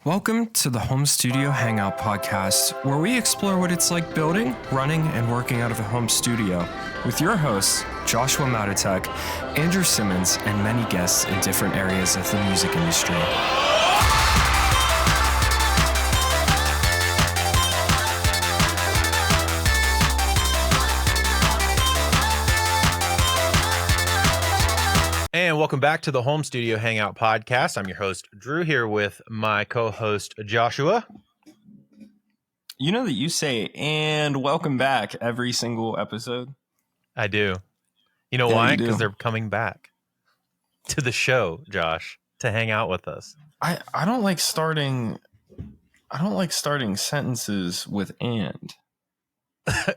Welcome to the Home Studio Hangout podcast, where we explore what it's like building, running, and working out of a home studio with your hosts, Joshua Matotek, Andrew Simmons, and many guests in different areas of the music industry. And welcome back to the Home Studio Hangout podcast. I'm your host, Drew, here with my co-host, Joshua. You know that you say, and welcome back every single episode? I do. You know why? Because they're coming back to the show, Josh, to hang out with us. I don't like starting sentences with and.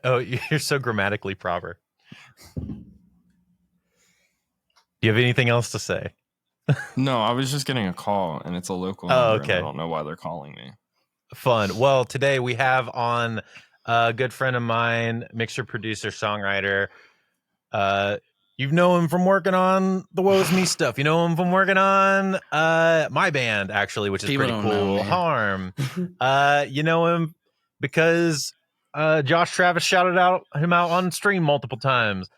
Oh, you're so grammatically proper. Do you have anything else to say? No, I was just getting a call, and it's a local number. Oh, okay. I don't know why they're calling me. Fun. Well, today we have on a good friend of mine, mixer, producer, songwriter. You know him from working on the Woe Is Me stuff. You know him from working on my band, actually, which is People pretty don't know, cool. man. Harm. You know him because Josh Travis shouted him out on stream multiple times.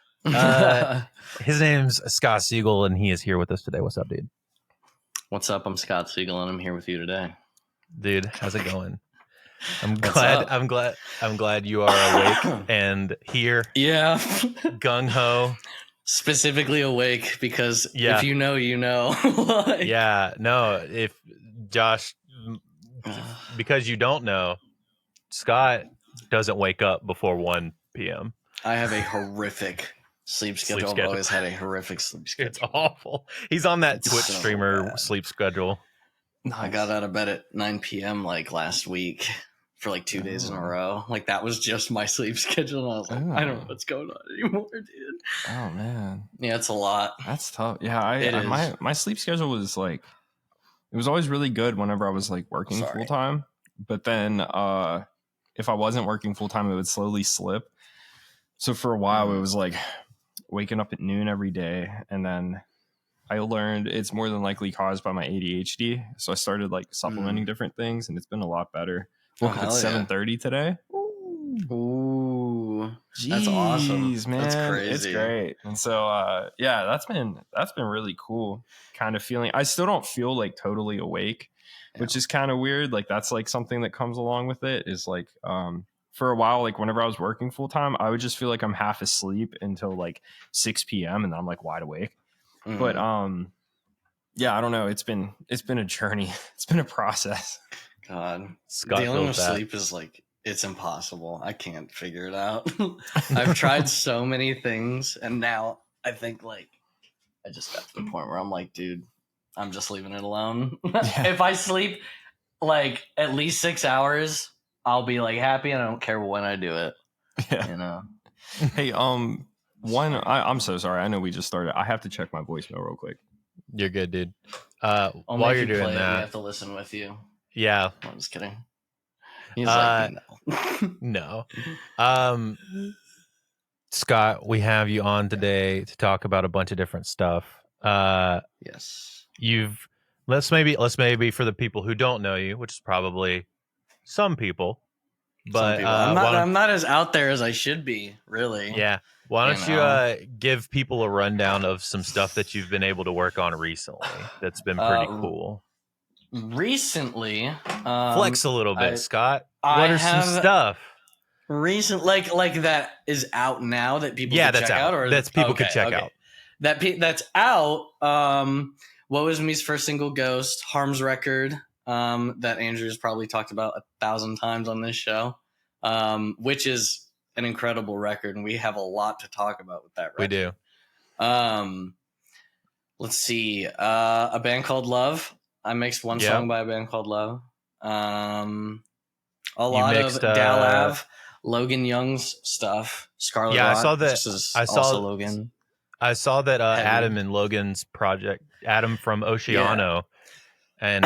His name's Scott Seigel, and he is here with us today. What's up, dude? What's up? I'm Scott Seigel, and I'm here with you today. Dude, how's it going? I'm glad you are awake and here. Yeah. Gung ho. Specifically awake because Yeah. if you know, you know. Like, Yeah, no, if Josh, because you don't know, Scott doesn't wake up before 1 p.m. I have a horrific sleep schedule. I've always had a horrific sleep schedule. It's awful. He's on that It's Twitch so streamer bad. sleep schedule. I got out of bed at 9 p.m. like last week for like 2 days in a row. Like that was just my sleep schedule. And I was like, I don't know what's going on anymore, dude. Oh, man. Yeah, it's a lot. That's tough. Yeah, my sleep schedule was like, it was always really good whenever I was like working Sorry. full time. But then if I wasn't working full time, it would slowly slip. So for a while, it was like waking up at noon every day. And then I learned it's more than likely caused by my ADHD. So I started like supplementing different things, and it's been a lot better. Woke up at 7:30 today. Ooh. That's awesome. Jeez, man. That's crazy. It's great. And so yeah, that's been really cool kind of feeling. I still don't feel like totally awake, which is kind of weird. Like that's like something that comes along with it is like for a while, like whenever I was working full time, I would just feel like I'm half asleep until like 6 p.m. and then I'm like wide awake. Mhm. But yeah, I don't know. It's been a journey. It's been a process. God, Scott dealing with feels that. sleep is like, it's impossible. I can't figure it out. I've tried so many things, and now I think like I just got to the point where I'm like, dude, I'm just leaving it alone. If I sleep like at least 6 hours, I'll be like happy, and I don't care when I do it. Yeah. You know. Hey, I'm so sorry. I know we just started. I have to check my voicemail real quick. You're good, dude. Only While if you're you doing play it, we that, have to listen with you. yeah, I'm just kidding. He's like, no. no. Scott, we have you on today to talk about a bunch of different stuff. Yes. Let's maybe for the people who don't know you, which is probably some people, but Some people. I'm not as out there as I should be, really. yeah. Why don't You you give people a rundown of some stuff that you've been able to work on recently that's been pretty cool? Recently, Flex a little bit, Scott. I What are some have stuff? like that is out now that people Yeah, can that's check out. or That's people could check out. That's out. Woe Is Me's first single, Ghost, Harm's record, that Andrew's probably talked about 1,000 times on this show, which is an incredible record, and we have a lot to talk about with that record. We do. Let's see. A band called Love. I mixed one song by a band called Love. A lot of Dal Ave, Logan Young's stuff. Scarlet Yeah, Rock, I saw that. I saw Logan. I saw that Heavy. Adam and Logan's project, Adam from Oceano, and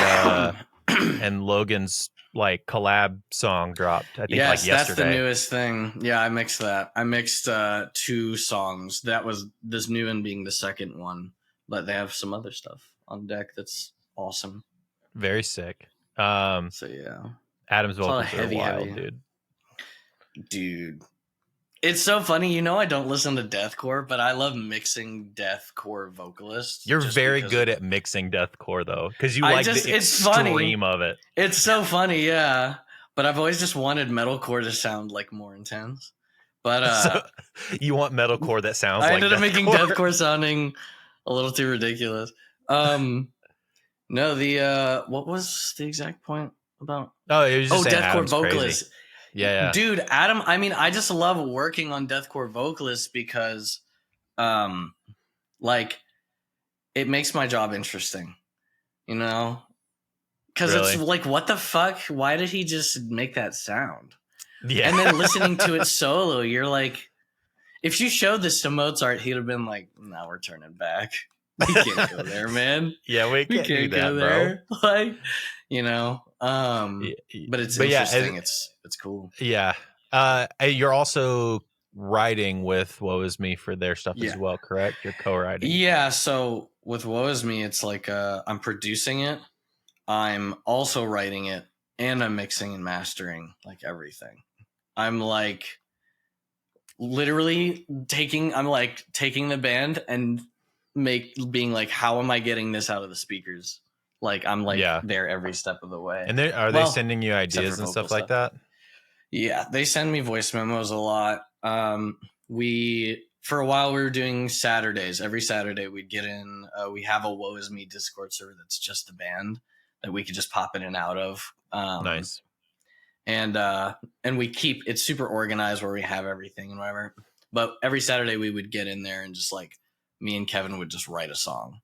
and Logan's like collab song dropped. I think like yesterday. That's the newest thing. Yeah, I mixed that. I mixed 2 songs. That was this new one being the second one, but they have some other stuff on deck that's awesome. Very sick. So yeah, Adam's It's a lot of vocals are wild, heavy. Dude. It's so funny, I don't listen to deathcore, but I love mixing deathcore vocalists. You're just very because good of- at mixing deathcore though, because you I like just- the it's funny. extreme of it. It's so funny, yeah. But I've always just wanted metalcore to sound like more intense. But So, you want metalcore that sounds I like ended up making deathcore. deathcore sounding a little too ridiculous. No, the what was the exact point about? Oh, it was just saying deathcore Adam's vocalists. crazy. Yeah. Dude, Adam, I just love working on deathcore vocalists because like it makes my job interesting, because Really? it's like, what the fuck? Why did he just make that sound? Yeah. And then listening to it solo, you're like, if you showed this to Mozart, he'd have been like, "No, we're turning back. We can't go there, man. Yeah, we can't do that, go bro. there." Like, but it's interesting. It's cool. Yeah. You're also writing with Woe Is Me for their stuff as well, correct? You're co-writing. Yeah, so with Woe Is Me, it's like I'm producing it, I'm also writing it, and I'm mixing and mastering like everything. I'm like literally taking the band and being like, how am I getting this out of the speakers? Like I'm like there every step of the way. And are they sending you ideas and stuff like that? Yeah, they send me voice memos a lot. For a while we were doing Saturdays. Every Saturday we'd get in. We have a Woe Is Me Discord server that's just the band that we could just pop in and out of. Nice. And we keep it's super organized where we have everything and whatever. But every Saturday we would get in there and just like me and Kevin would just write a song.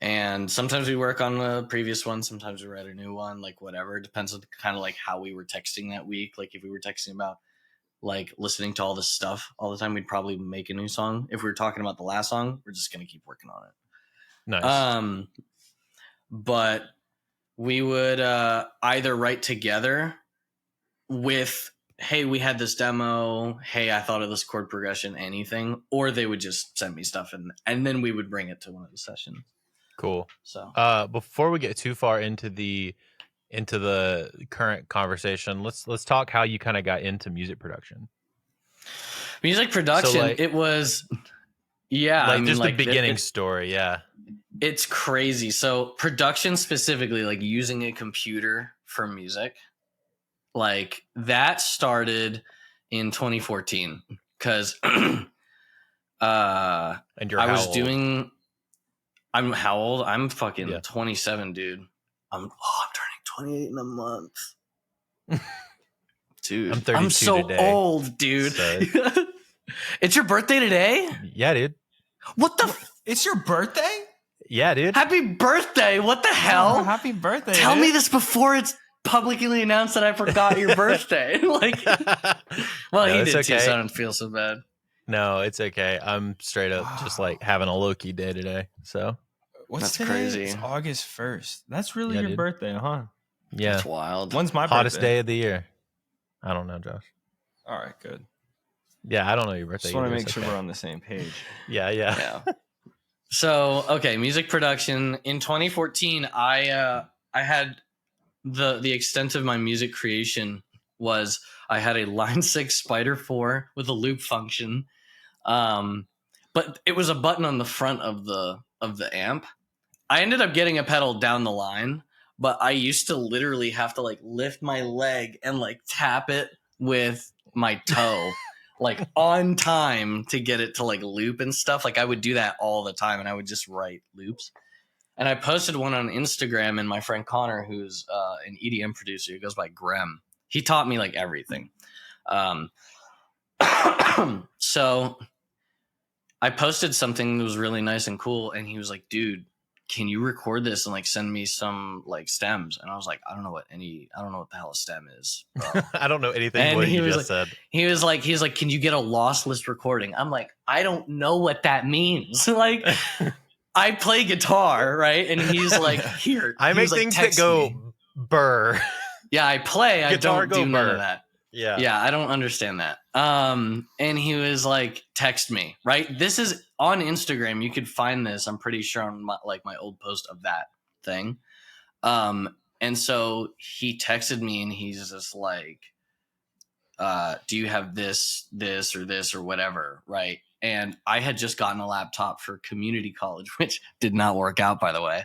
And sometimes we work on the previous one. Sometimes we write a new one, like whatever. It depends on kind of like how we were texting that week. Like if we were texting about like listening to all this stuff all the time, we'd probably make a new song. If we were talking about the last song, we're just going to keep working on it. Nice. But we would either write together with, hey, we had this demo. Hey, I thought of this chord progression, anything. Or they would just send me stuff and then we would bring it to one of the sessions. Cool. So before we get too far into the current conversation, let's talk how you kind of got into music production. Music production, So, like, it was just the beginning story. Yeah, it's crazy. So production specifically, like using a computer for music, like that started in 2014 because and you're I was old? doing. I'm how old? I'm fucking 27, dude. I'm turning 28 in a month. Dude, I'm 32 I'm so today. old, dude. So- It's your birthday today? Yeah, dude. What the? It's your birthday? Yeah, dude. Happy birthday! What the Oh, hell? happy birthday. Tell dude. me this before it's publicly announced that I forgot your birthday. Like, well, No, he it's did too, okay. so I don't feel so bad. No, it's okay. I'm straight up just like having a low-key day today. So What's That's today? crazy. It's August 1st. That's really Yeah, your dude. birthday, huh? yeah, That's wild. When's my hottest birthday? day of the year. I don't know, Josh. All right, good. Yeah, I don't know your birthday. Just want to either. make It's sure okay. we're on the same page. Yeah. Yeah. So, okay, music production in 2014. I had the extent of my music creation was I had a Line 6 Spider 4 with a loop function, but it was a button on the front of the amp. I ended up getting a pedal down the line, but I used to literally have to like lift my leg and like tap it with my toe. Like on time to get it to like loop and stuff. Like I would do that all the time and I would just write loops. And I posted one on Instagram, and my friend Connor, who's an EDM producer, he goes by Grem. He taught me like everything. So I posted something that was really nice and cool, and he was like, dude, can you record this and like send me some like stems? And I was like, I don't know what the hell a stem is, bro. I don't know anything And what he you was just said. He was like, can you get a lossless recording? I'm like, I don't know what that means. Like, I play guitar, right? And he's like, here. I he make was like, things that "Text go me." burr. Yeah, I play. I Guitar don't go do none burr. of that. Yeah. Yeah, I don't understand that. And he was like, text me, right? This is on Instagram. You could find this, I'm pretty sure, on my old post of that thing. And so he texted me and he's just like, do you have this or whatever, right? And I had just gotten a laptop for community college, which did not work out, by the way.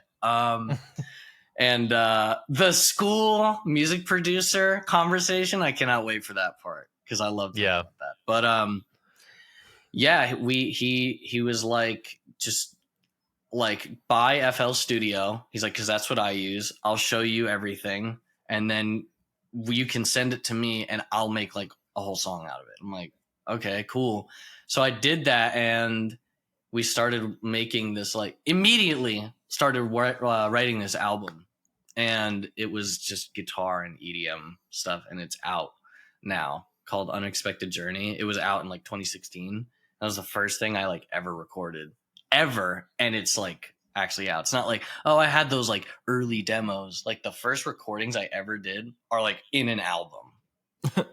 And the school music producer conversation, I cannot wait for that part because I love talking about that. But yeah, he was like, just like, buy FL Studio. He's like, because that's what I use. I'll show you everything, and then you can send it to me, and I'll make like a whole song out of it. I'm like, okay, cool. So I did that, and we started making this, like, immediately started writing this album, and it was just guitar and EDM stuff, and it's out now, called Unexpected Journey. It was out in like 2016. That was the first thing I like ever recorded ever, and it's like actually out. It's not like, oh, I had those like early demos. Like the first recordings I ever did are like in an album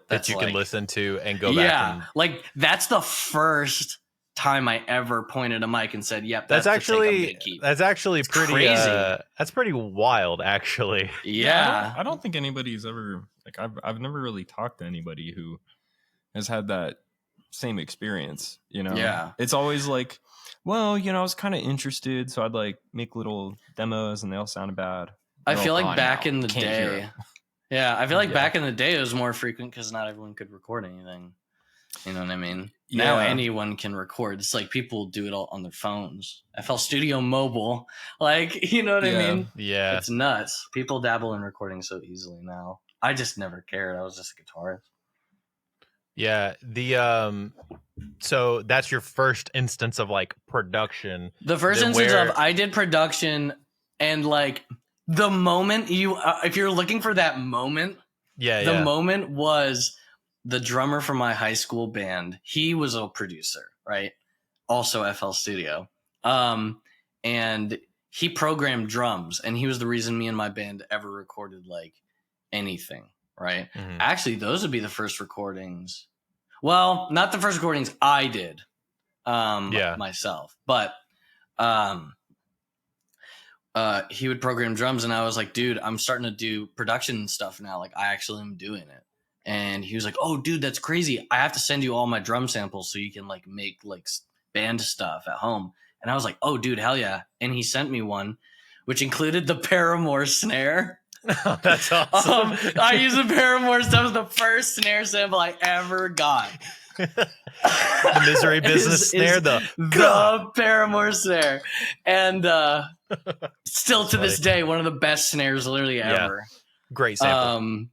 that you like, can listen to and go back. Yeah, like that's the first time I ever pointed a mic and said, "Yep, that's actually pretty crazy. That's pretty wild, actually. Yeah, I don't think anybody's ever like I've never really talked to anybody who has had that same experience. You know, yeah, it's always like, well, you know, I was kind of interested, so I'd like make little demos, and they all sounded bad. I feel like back in the day. Yeah, I feel like back in the day it was more frequent because not everyone could record anything. You know what I mean? Yeah. Now anyone can record. It's like people do it all on their phones. FL Studio Mobile. Like, you know what I mean? Yeah. It's nuts. People dabble in recording so easily now. I just never cared. I was just a guitarist. Yeah. So that's your first instance of like production. The first instance of I did production, and like the moment you if you're looking for that moment, the moment was the drummer for my high school band. He was a producer, right? Also FL Studio. And he programmed drums, and he was the reason me and my band ever recorded like anything, right? Mm-hmm. Actually, those would be the first recordings. Well, not the first recordings I did myself, but he would program drums, and I was like, dude, I'm starting to do production stuff now. Like, I actually am doing it. And he was like, oh, dude, that's crazy. I have to send you all my drum samples so you can like make like band stuff at home. And I was like, oh, dude, hell yeah. And he sent me one, which included the Paramore snare. Oh, that's awesome. I used the Paramore. That was the first snare sample I ever got. The Misery Business snare, the Paramore snare. And still to this day, one of the best snares literally ever. Great sample.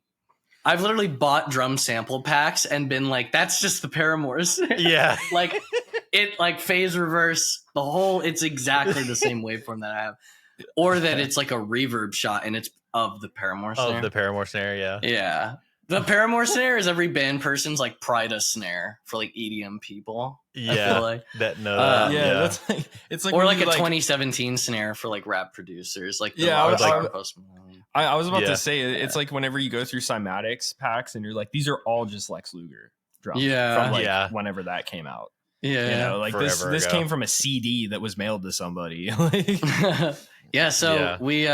I've literally bought drum sample packs and been like, that's just the Paramore snare. Yeah. Like it like phase reverse the whole, it's exactly the same waveform that I have. Or that it's like a reverb shot and it's of the Paramore snare. Of the Paramore snare, yeah. Yeah. The Paramore snare is every band person's like Prida snare for like EDM people. Yeah. I feel like. That's like, it's like, or like a 2017 snare for like rap producers. Like I was about to say it's like whenever you go through Cymatics packs and you're like, these are all just Lex Luger drums from like whenever that came out. Yeah, you know, like this came from a CD that was mailed to somebody. Yeah, so we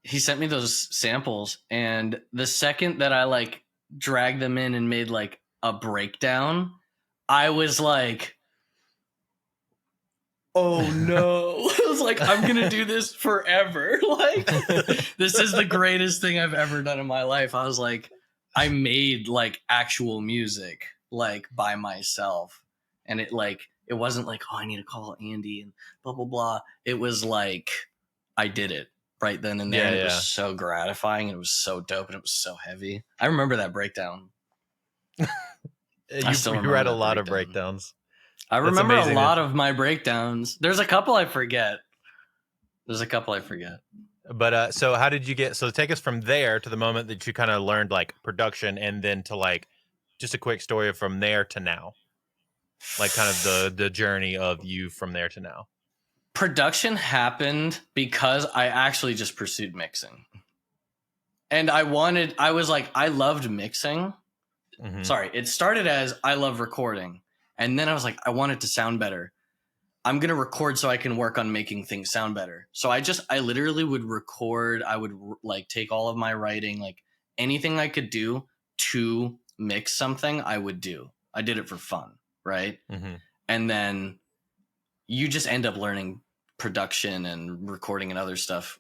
he sent me those samples, and the second that I like dragged them in and made like a breakdown, I was like, oh no. I was like, I'm gonna do this forever. Like, this is the greatest thing I've ever done in my life. I was like, I made like actual music like by myself, and it wasn't like, oh, I need to call Andy and blah blah blah. It was like I did it right then and there. And it was so gratifying, and it was so dope, and it was so heavy. I remember that breakdown. You read a lot of breakdowns. I remember a lot of my breakdowns. There's a couple I forget. But so how did you get, so take us from there to the moment that you kind of learned like production, and then to like just a quick story from there to now, like kind of the journey of you from there to now. Production happened because I actually just pursued mixing. And I was like, I loved mixing. Mm-hmm. Sorry, it started as I love recording. And then I was like, I want it to sound better. I'm going to record so I can work on making things sound better. So I literally would record. I would like take all of my writing, like anything I could do to mix something, I would do. I did it for fun. Right. Mm-hmm. And then you just end up learning production and recording and other stuff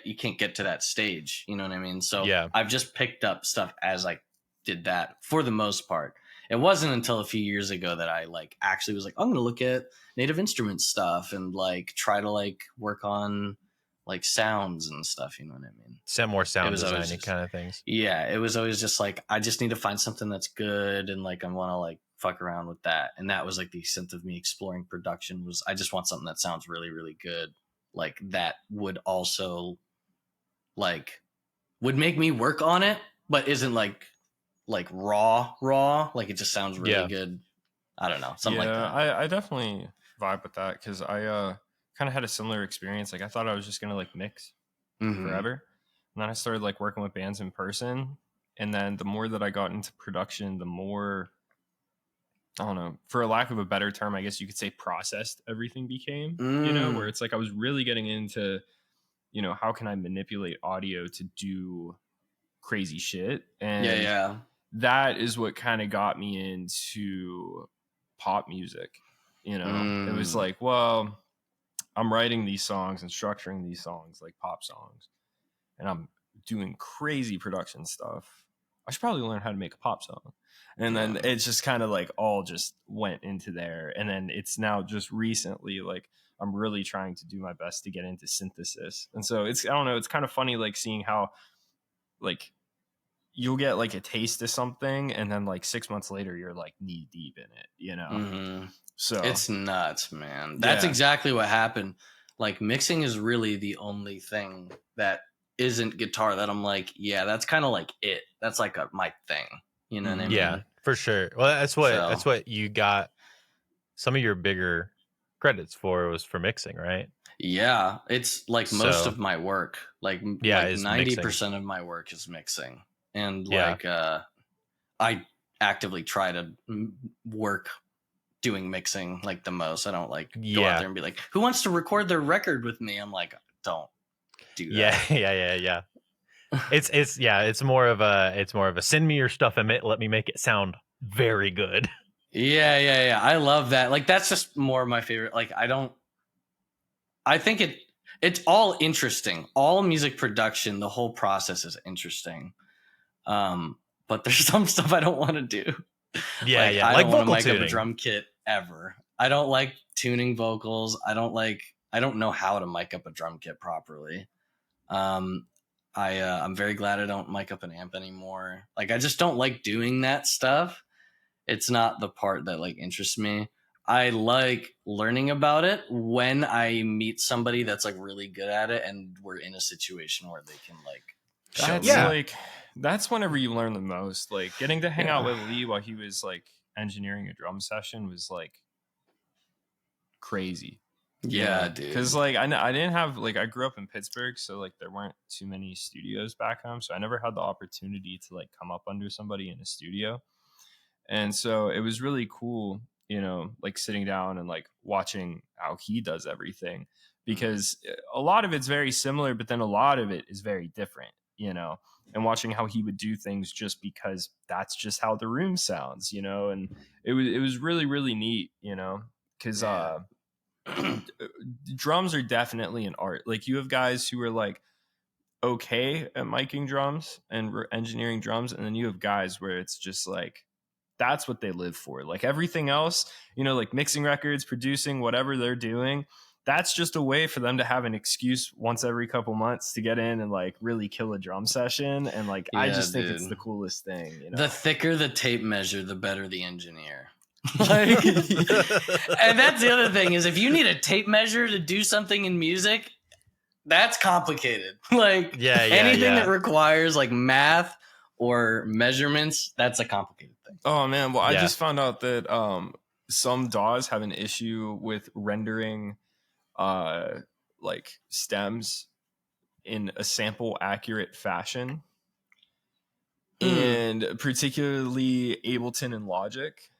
you can't get to that stage. You know what I mean? So yeah. I've just picked up stuff as I did that for the most part. It wasn't until a few years ago that I like actually was like, I'm going to look at native instrument stuff and like try to like work on like sounds and stuff. You know what I mean? More sound design just, kind of things. Yeah. It was always just like, I just need to find something that's good. And like, I want to like fuck around with that. And that was like the extent of me exploring production was I just want something that sounds really, really good. Like that would also like would make me work on it, but isn't like raw, like it just sounds really good. I don't know, something like that. I definitely vibe with that because I kind of had a similar experience. Like I thought I was just gonna like mix forever, and then I started like working with bands in person, and then the more that I got into production, the more, I don't know, for a lack of a better term, I guess you could say processed everything became. You know, where it's like I was really getting into, you know, how can I manipulate audio to do crazy shit, and that is what kind of got me into pop music. You know, it was like, well, I'm writing these songs and structuring these songs like pop songs, and I'm doing crazy production stuff. I should probably learn how to make a pop song. And then it's just kind of like all just went into there. And then it's now just recently, like I'm really trying to do my best to get into synthesis. And so it's, I don't know, it's kind of funny, like seeing how like you'll get like a taste of something and then like 6 months later you're like knee deep in it, you know? So it's nuts, man. That's exactly what happened. Like mixing is really the only thing that isn't guitar that I'm like, yeah, that's kind of like it. That's like my thing. You know what I mean? Yeah, for sure. Well, that's what you got some of your bigger credits for was for mixing, right? Yeah, it's like most of my work. Like 90% of my work is mixing. And like I actively try to work doing mixing like the most. I don't like go out there and be like, who wants to record their record with me? I'm like, don't do that. Yeah. It's more of a send me your stuff and let me make it sound very good. Yeah. I love that. Like that's just more of my favorite. Like I think it's all interesting. All music production, the whole process is interesting. But there's some stuff I don't want to do. I don't want to mic up a drum kit ever. I don't like tuning vocals. I don't know how to mic up a drum kit properly. I'm very glad I don't mic up an amp anymore. Like I just don't like doing that stuff. It's not the part that like interests me. I like learning about it when I meet somebody that's like really good at it and we're in a situation where they can like show me. Like that's whenever you learn the most. Like getting to hang out with Lee while he was like engineering a drum session was like crazy. Yeah, dude. Because like I didn't have like I grew up in Pittsburgh, so like there weren't too many studios back home, so I never had the opportunity to like come up under somebody in a studio, and so it was really cool, you know, like sitting down and like watching how he does everything, because a lot of it's very similar, but then a lot of it is very different, you know, and watching how he would do things just because that's just how the room sounds, you know, and it was really, really neat, you know, because drums are definitely an art. Like you have guys who are like okay at miking drums and engineering drums, and then you have guys where it's just like that's what they live for. Like everything else, you know, like mixing records, producing, whatever they're doing, that's just a way for them to have an excuse once every couple months to get in and like really kill a drum session. And like I just think it's the coolest thing, you know? The thicker the tape measure, the better the engineer. Like, and that's the other thing is if you need a tape measure to do something in music, that's complicated. Like anything that requires like math or measurements, that's a complicated thing. Oh man, well I just found out that some DAWs have an issue with rendering like stems in a sample accurate fashion, and particularly Ableton and Logic.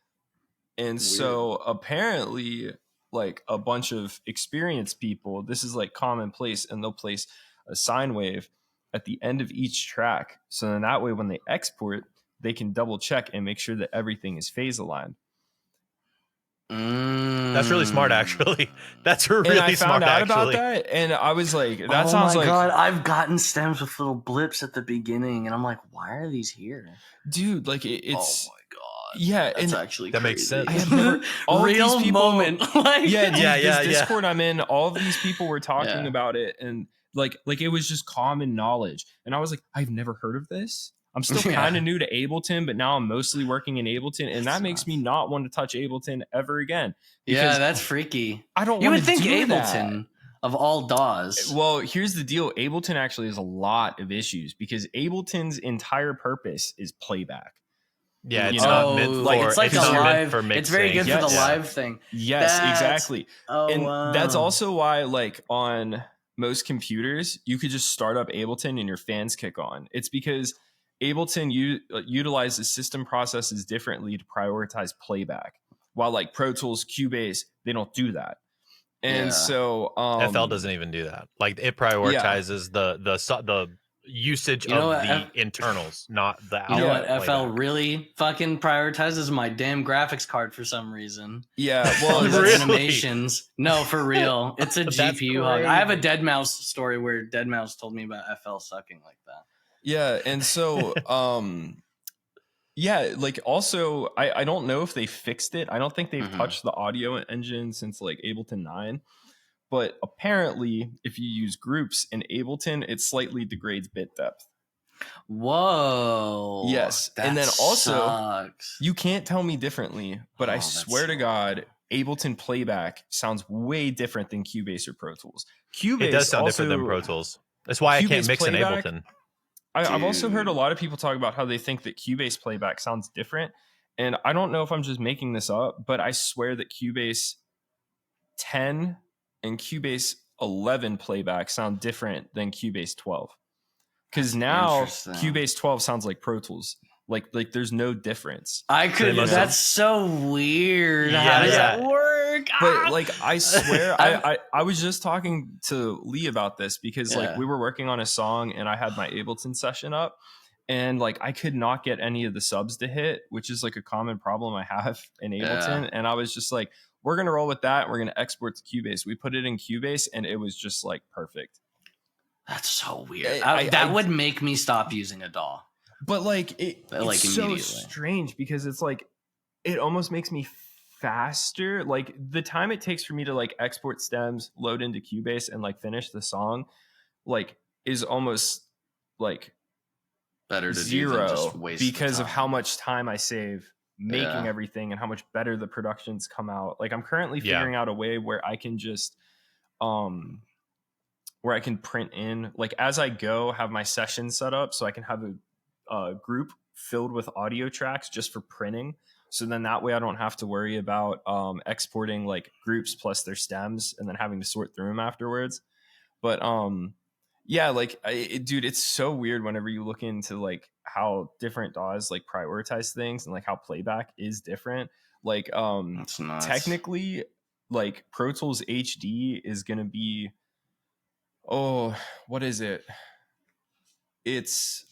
And so apparently like a bunch of experienced people, this is like commonplace, and they'll place a sine wave at the end of each track. So then that way, when they export, they can double check and make sure that everything is phase aligned. That's really smart, actually. That's really And I smart, found out actually. about that, and I was like, that sounds like, God, I've gotten stems with little blips at the beginning, and I'm like, why are these here? dude, like it's oh my god, yeah, that's and actually that makes crazy. sense. I have never all of real these people, moment. Like, yeah, dude, Yeah, this Discord I'm in, all of these people were talking Yeah. about it, and like it was just common knowledge, and I was like, I've never heard of this. I'm still Yeah. kind of new to Ableton, but now I'm mostly working in Ableton, and that That's makes nuts. me not want to touch Ableton ever again. Yeah, Because that's freaky. I don't You want would to think do Ableton of all DAWs. Well, here's the deal. Ableton actually has a lot of issues because Ableton's entire purpose is playback. Yeah, it's You not know, meant for like it's like it's a not meant live. for mixing. It's very good for the Yes. live thing. Yes, That's- exactly. Oh, And wow. that's also why, like, on most computers, you could just start up Ableton and your fans kick on. It's because Ableton utilizes system processes differently to prioritize playback, while like Pro Tools, Cubase, they don't do that. And Yeah. so FL doesn't even do that. Like it prioritizes the usage You know of what, the internals, not the You know output what FL playback. really fucking prioritizes? My damn graphics card for some reason. Yeah, All well, these Really? animations. No, for real. It's a That's GPU hug. I have a crazy. Dead Mouse story where Dead Mouse told me about FL sucking like that. yeah, and so yeah, like also I don't know if they fixed it. I don't think they've Mhm. touched the audio engine since like Ableton 9. But apparently, if you use groups in Ableton, it slightly degrades bit depth. Whoa. Yes, That and then also, sucks. You can't tell me differently, but Oh, I that's swear to so God, Ableton playback sounds way different than Cubase or Pro Tools. Cubase It does sound also, different than Pro Tools. That's why I can't Cubase mix in playback- Ableton. I've also heard a Dude. lot of people talk about how they think that Cubase playback sounds different. And I don't know if I'm just making this up, but I swear that Cubase 10 and Cubase 11 playback sound different than Cubase 12. Because now interesting. Cubase 12 sounds like Pro Tools. Like there's no difference. I could. must have- That's so weird. Yeah, How does yeah. that work? But like I swear, I'm- I was just talking to Lee about this because like Yeah. we were working on a song and I had my Ableton session up and like I could not get any of the subs to hit, which is like a common problem I have in Ableton. And I was just like, we're gonna roll with that. We're gonna export to Cubase. We put it in Cubase and it was just like perfect. That's so weird. I- that I- would make me stop using a DAW. But like Like, it's so immediately. strange because it's like it almost makes me faster. Like the time it takes for me to like export stems, load into Cubase, and like finish the song, like is almost like Better to do than zero just waste the because of time. how much time I save making Yeah. everything and how much better the productions come out. Like I'm currently Yeah. figuring out a way where I can just where I can print in like as I go, have my session set up so I can have a group filled with audio tracks just for printing. So then that way I don't have to worry about exporting like groups plus their stems and then having to sort through them afterwards. But yeah, like dude, it's so weird whenever you look into like how different DAWs like prioritize things and like how playback is different. Like That's nuts. technically like Pro Tools HD is going to be what is it? Does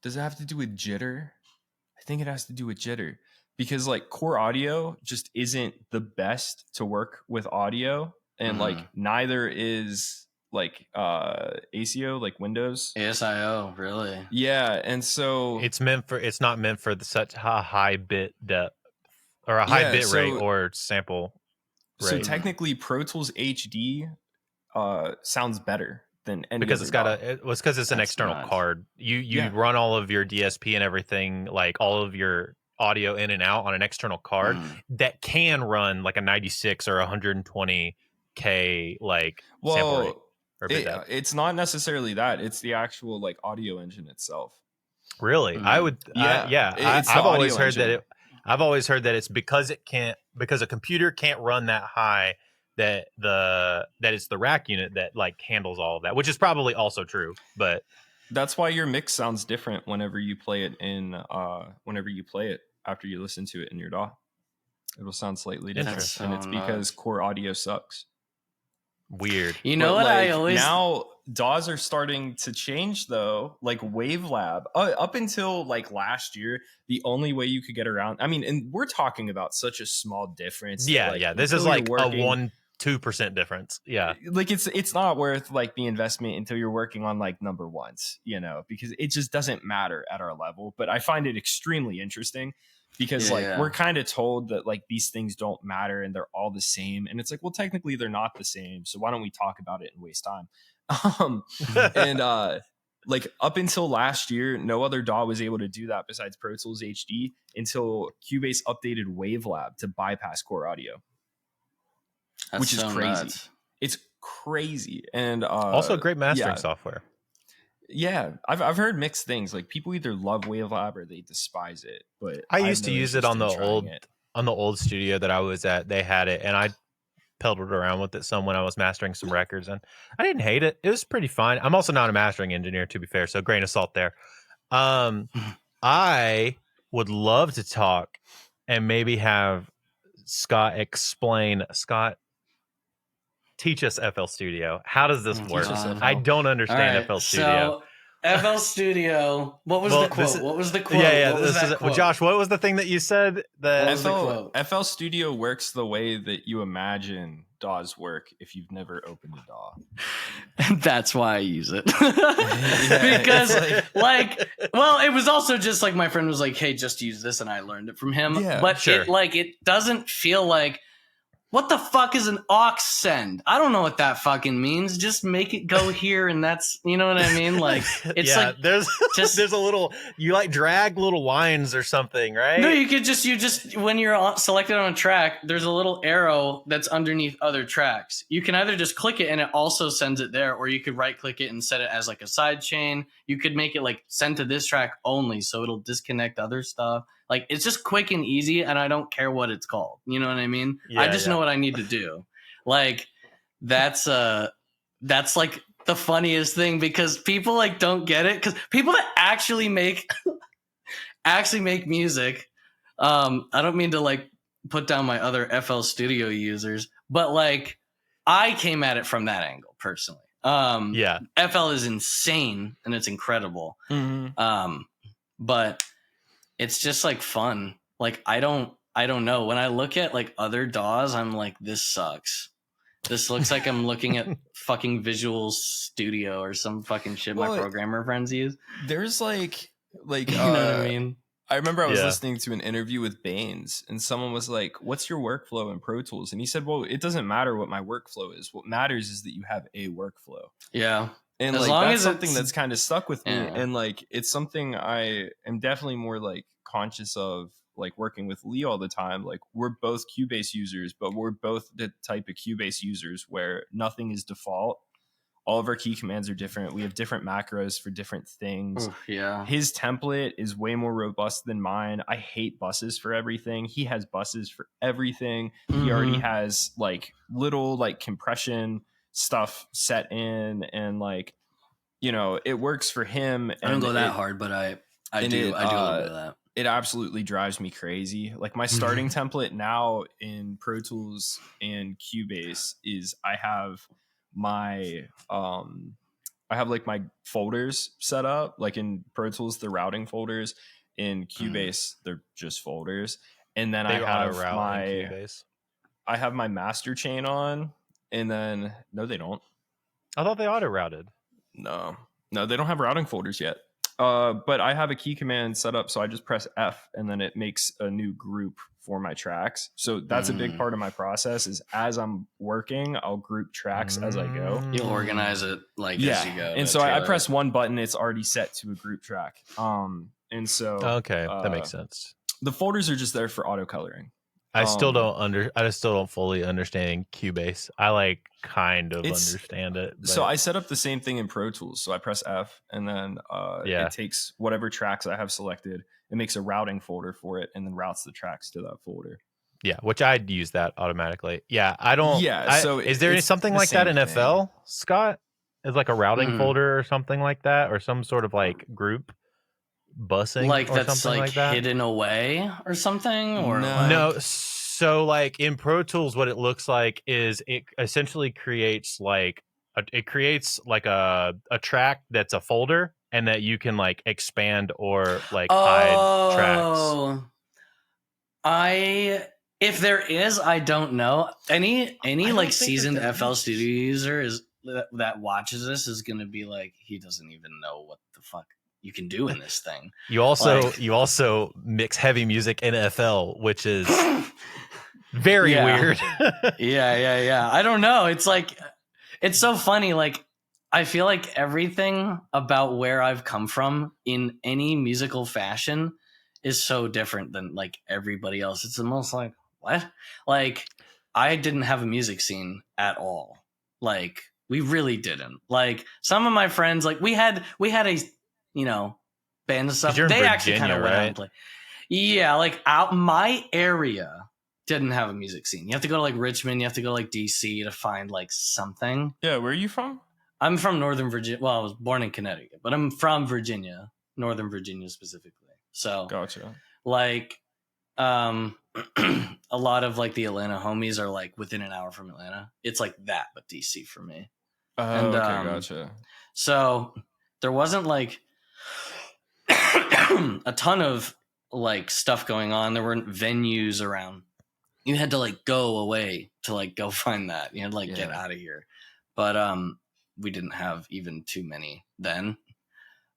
it have to do with jitter? I think it has to do with jitter because like core audio just isn't the best to work with audio and like neither is like ACO like Windows. ASIO, really? Yeah, and so It's not meant for such a high bit depth or a high bit rate or sample rate. So technically Pro Tools HD sounds better than any because other it's because it's an That's external nuts. card. You run all of your DSP and everything, like all of your audio in and out on an external card that can run like a 96 or 120K like sample rate or bit depth. it's not necessarily that. It's the actual like audio engine itself. Really? I would it's the I've always audio heard that engine. I've always heard that it's because a computer can't run that high that it's the rack unit that like handles all of that, which is probably also true. But that's why your mix sounds different whenever you play it after you listen to it in your DAW. It'll sound slightly different, That's and it's so because nuts. core audio sucks. Weird. You know But, what like, I always now DAWs are starting to change though. Like Wavelab, up until like last year, the only way you could get around. I mean, and we're talking about such a small difference. that, Yeah, like, yeah. This until is you're like working- a 1-2% difference. Yeah. Like it's not worth like the investment until you're working on like number ones, because it just doesn't matter at our level. But I find it extremely interesting because like Yeah. we're kind of told that like these things don't matter and they're all the same, and it's like, well, technically they're not the same, so why don't we talk about it and waste time? And like up until last year, no other DAW was able to do that besides Pro Tools HD until Cubase updated Wavelab to bypass core audio, That's which is so crazy. nuts. It's crazy. And Also, great mastering yeah. software. Yeah, I've heard mixed things. Like people either love Wavelab or they despise it. But I have used to no use it interest on in the trying it. old studio that I was at. They had it, and I pedaled around with it some when I was mastering some records, and I didn't hate it. It was pretty fine. I'm also not a mastering engineer, to be fair, so grain of salt there. I would love to talk and maybe have Scott teach us FL Studio. How does this Oh, work? God. I don't understand FL Studio. So FL Studio. What was Well, the quote? this is- What was the quote? Yeah. What was This that is quote? Josh. What was the thing that you said? What was the quote? FL Studio works the way that you imagine DAWs work if you've never opened a DAW. And that's why I use it. Yeah, Because it's well, it was also just like my friend was like, "Hey, just use this," and I learned it from him. Yeah, but sure. it doesn't feel like, what the fuck is an aux send? I don't know what that fucking means. Just make it go here, and that's, you know what I mean? Like, it's yeah, like there's just- there's a little, you like drag little lines or something, right? no, you just when you're selected on a track, there's a little arrow that's underneath other tracks. You can either just click it and it also sends it there, or you could right click it and set it as like a side chain. You could make it like send to this track only, so it'll disconnect other stuff. Like, it's just quick and easy, and I don't care what it's called. You know what I mean? Yeah, I just yeah. know what I need to do. Like, that's like the funniest thing, because people like don't get it, because people that actually make music, I don't mean to like put down my other FL Studio users, but like I came at it from that angle personally. Yeah. FL is insane and it's incredible. But it's just like fun. Like, I don't know. When I look at like other DAWs, I'm like, this sucks. This looks like I'm looking at fucking Visual Studio or some fucking shit my Well, programmer friends use. There's like You know what I mean? I remember I was Yeah. listening to an interview with Baines, and someone was like, "What's your workflow in Pro Tools?" And he said, "Well, it doesn't matter what my workflow is. What matters is that you have a workflow." Yeah. And As like long that's as something it's- that's kind of stuck with me. Yeah. And like it's something I am definitely more like conscious of, like working with Lee all the time. Like, we're both Cubase users, but we're both the type of Cubase users where nothing is default. All of our key commands are different. We have different macros for different things. Oof, yeah. His template is way more robust than mine. I hate buses for everything. He has buses for everything. He already has like little like compression stuff set in, and like, it works for him. I don't and go that it- hard, but I and do it, a little bit of that. It absolutely drives me crazy. Like, my starting template now in Pro Tools and Cubase is I have my like my folders set up. Like in Pro Tools, the routing folders. In Cubase, they're just folders. And then They I have auto-route in Cubase. I have my master chain on, and then no, they don't. I thought they auto-routed. No, they don't have routing folders yet. But I have a key command set up, so I just press F, and then it makes a new group for my tracks. So that's a big part of my process. Is as I'm working, I'll group tracks as I go. You'll organize it like Yeah, as you go. and so I press one button, it's already set to a group track. And so Okay, that makes sense. the folders are just there for auto coloring. I still don't fully understand Cubase. I like kind of understand it. So but- I set up the same thing in Pro Tools. So I press F, and then it takes whatever tracks I have selected. It makes a routing folder for it, and then routes the tracks to that folder. yeah, which I'd use that automatically. Yeah, I don't. Yeah, so is there it's something the like that same in thing. FL, Scott? Is like a routing Mhm. folder or something like that, or some sort of like group busing, like or that's something like like that? hidden away or something, or No. like- No, So like in Pro Tools, what it looks like is it essentially creates like a track that's a folder, and that you can like expand or like hide tracks. Oh, if there is, I don't know. Any I don't like think seasoned that there FL is. Studio user is that watches this is gonna be like, he doesn't even know what the fuck you can do in this thing. You also Like- mix heavy music in FL, which is very Yeah. weird. Yeah. I don't know. It's like, it's so funny. Like, I feel like everything about where I've come from in any musical fashion is so different than like everybody else. It's almost like, what? Like, I didn't have a music scene at all. Like, we really didn't. Like, some of my friends, like we had a, you know, band and stuff. 'Cause you're in They actually kind Virginia, of went out right? and play. Yeah, like out my area didn't have a music scene. You have to go to like Richmond, you have to go to like DC to find like something. Yeah, where are you from? I'm from Northern Virginia. Well, I was born in Connecticut, but I'm from Virginia, Northern Virginia specifically. So Gotcha. like a lot of like the Atlanta homies are like within an hour from Atlanta. It's like that, but DC for me. Oh, And, okay, gotcha. So there wasn't like a ton of like stuff going on. There weren't venues around. You had to like go away to like go find that. You had to like get Yeah. out of here. But we didn't have even too many then.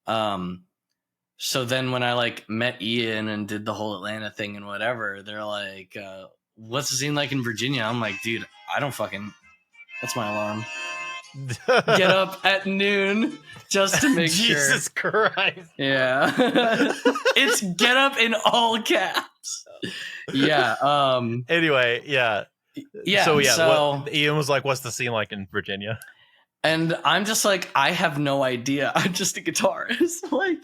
So then when I like met Ian and did the whole Atlanta thing and whatever, they're like, what's the scene like in Virginia? I'm like, dude, I don't fucking, that's my alarm. Get up at noon just to make sure. Jesus Christ. Yeah. It's get up in all caps. Yeah. Anyway, yeah. Yeah. So Ian was like, what's the scene like in Virginia? And I'm just like, I have no idea. I'm just a guitarist. Like,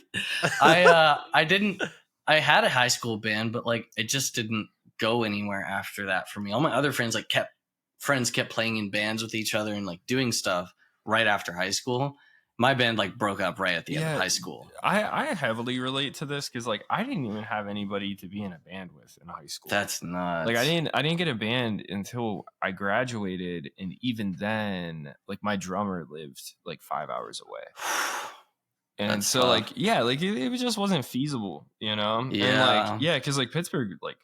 I had a high school band, but like, it just didn't go anywhere after that for me. All my other friends kept playing in bands with each other and like doing stuff right after high school. My band like broke up right at the end of high school. I heavily relate to this because like I didn't even have anybody to be in a band with in high school. That's nuts. Like I didn't get a band until I graduated, and even then, like my drummer lived like 5 hours away. And That's so tough. like yeah, like it just wasn't feasible, you know? Yeah. And like yeah, because like Pittsburgh, like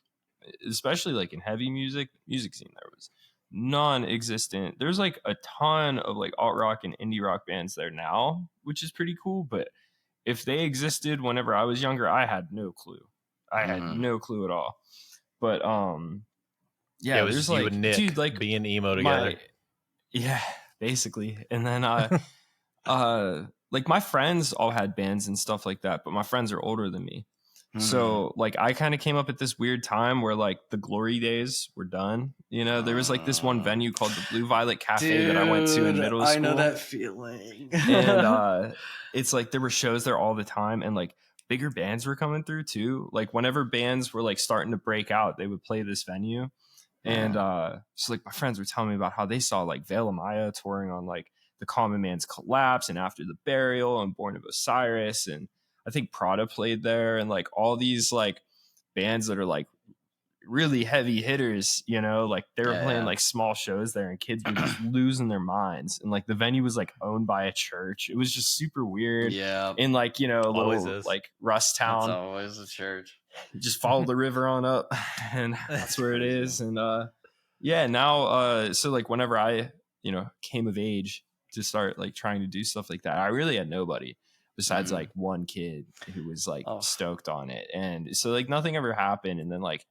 especially like in heavy music scene, there was non-existent. There's like a ton of like alt rock and indie rock bands there now, which is pretty cool. But if they existed whenever I was younger, I had no clue. I had no clue at all. But yeah, it was there's you like and Nick dude, like being emo together. yeah, basically. And then like my friends all had bands and stuff like that, but my friends are older than me. So like I kind of came up at this weird time where like the glory days were done. You know, there was like this one venue called the Blue Violet Cafe that I went to in middle school. I know that feeling. And it's like there were shows there all the time, and like bigger bands were coming through too. Like whenever bands were like starting to break out, they would play this venue. And so like my friends were telling me about how they saw like Veil of Maya touring on like The Common Man's Collapse and After the Burial and Born of Osiris, and I think Prada played there, and like all these like bands that are like really heavy hitters, you know, like they were playing like small shows there, and kids were just losing their minds. And like the venue was like owned by a church. It was just super weird. Yeah. In like, you know, Always little is. like Rust Town. It's always a church. You just follow the river on up, and that's where it is. And yeah, now so like whenever I, you know, came of age to start like trying to do stuff like that, I really had nobody besides like one kid who was like stoked on it. And so like nothing ever happened. And then like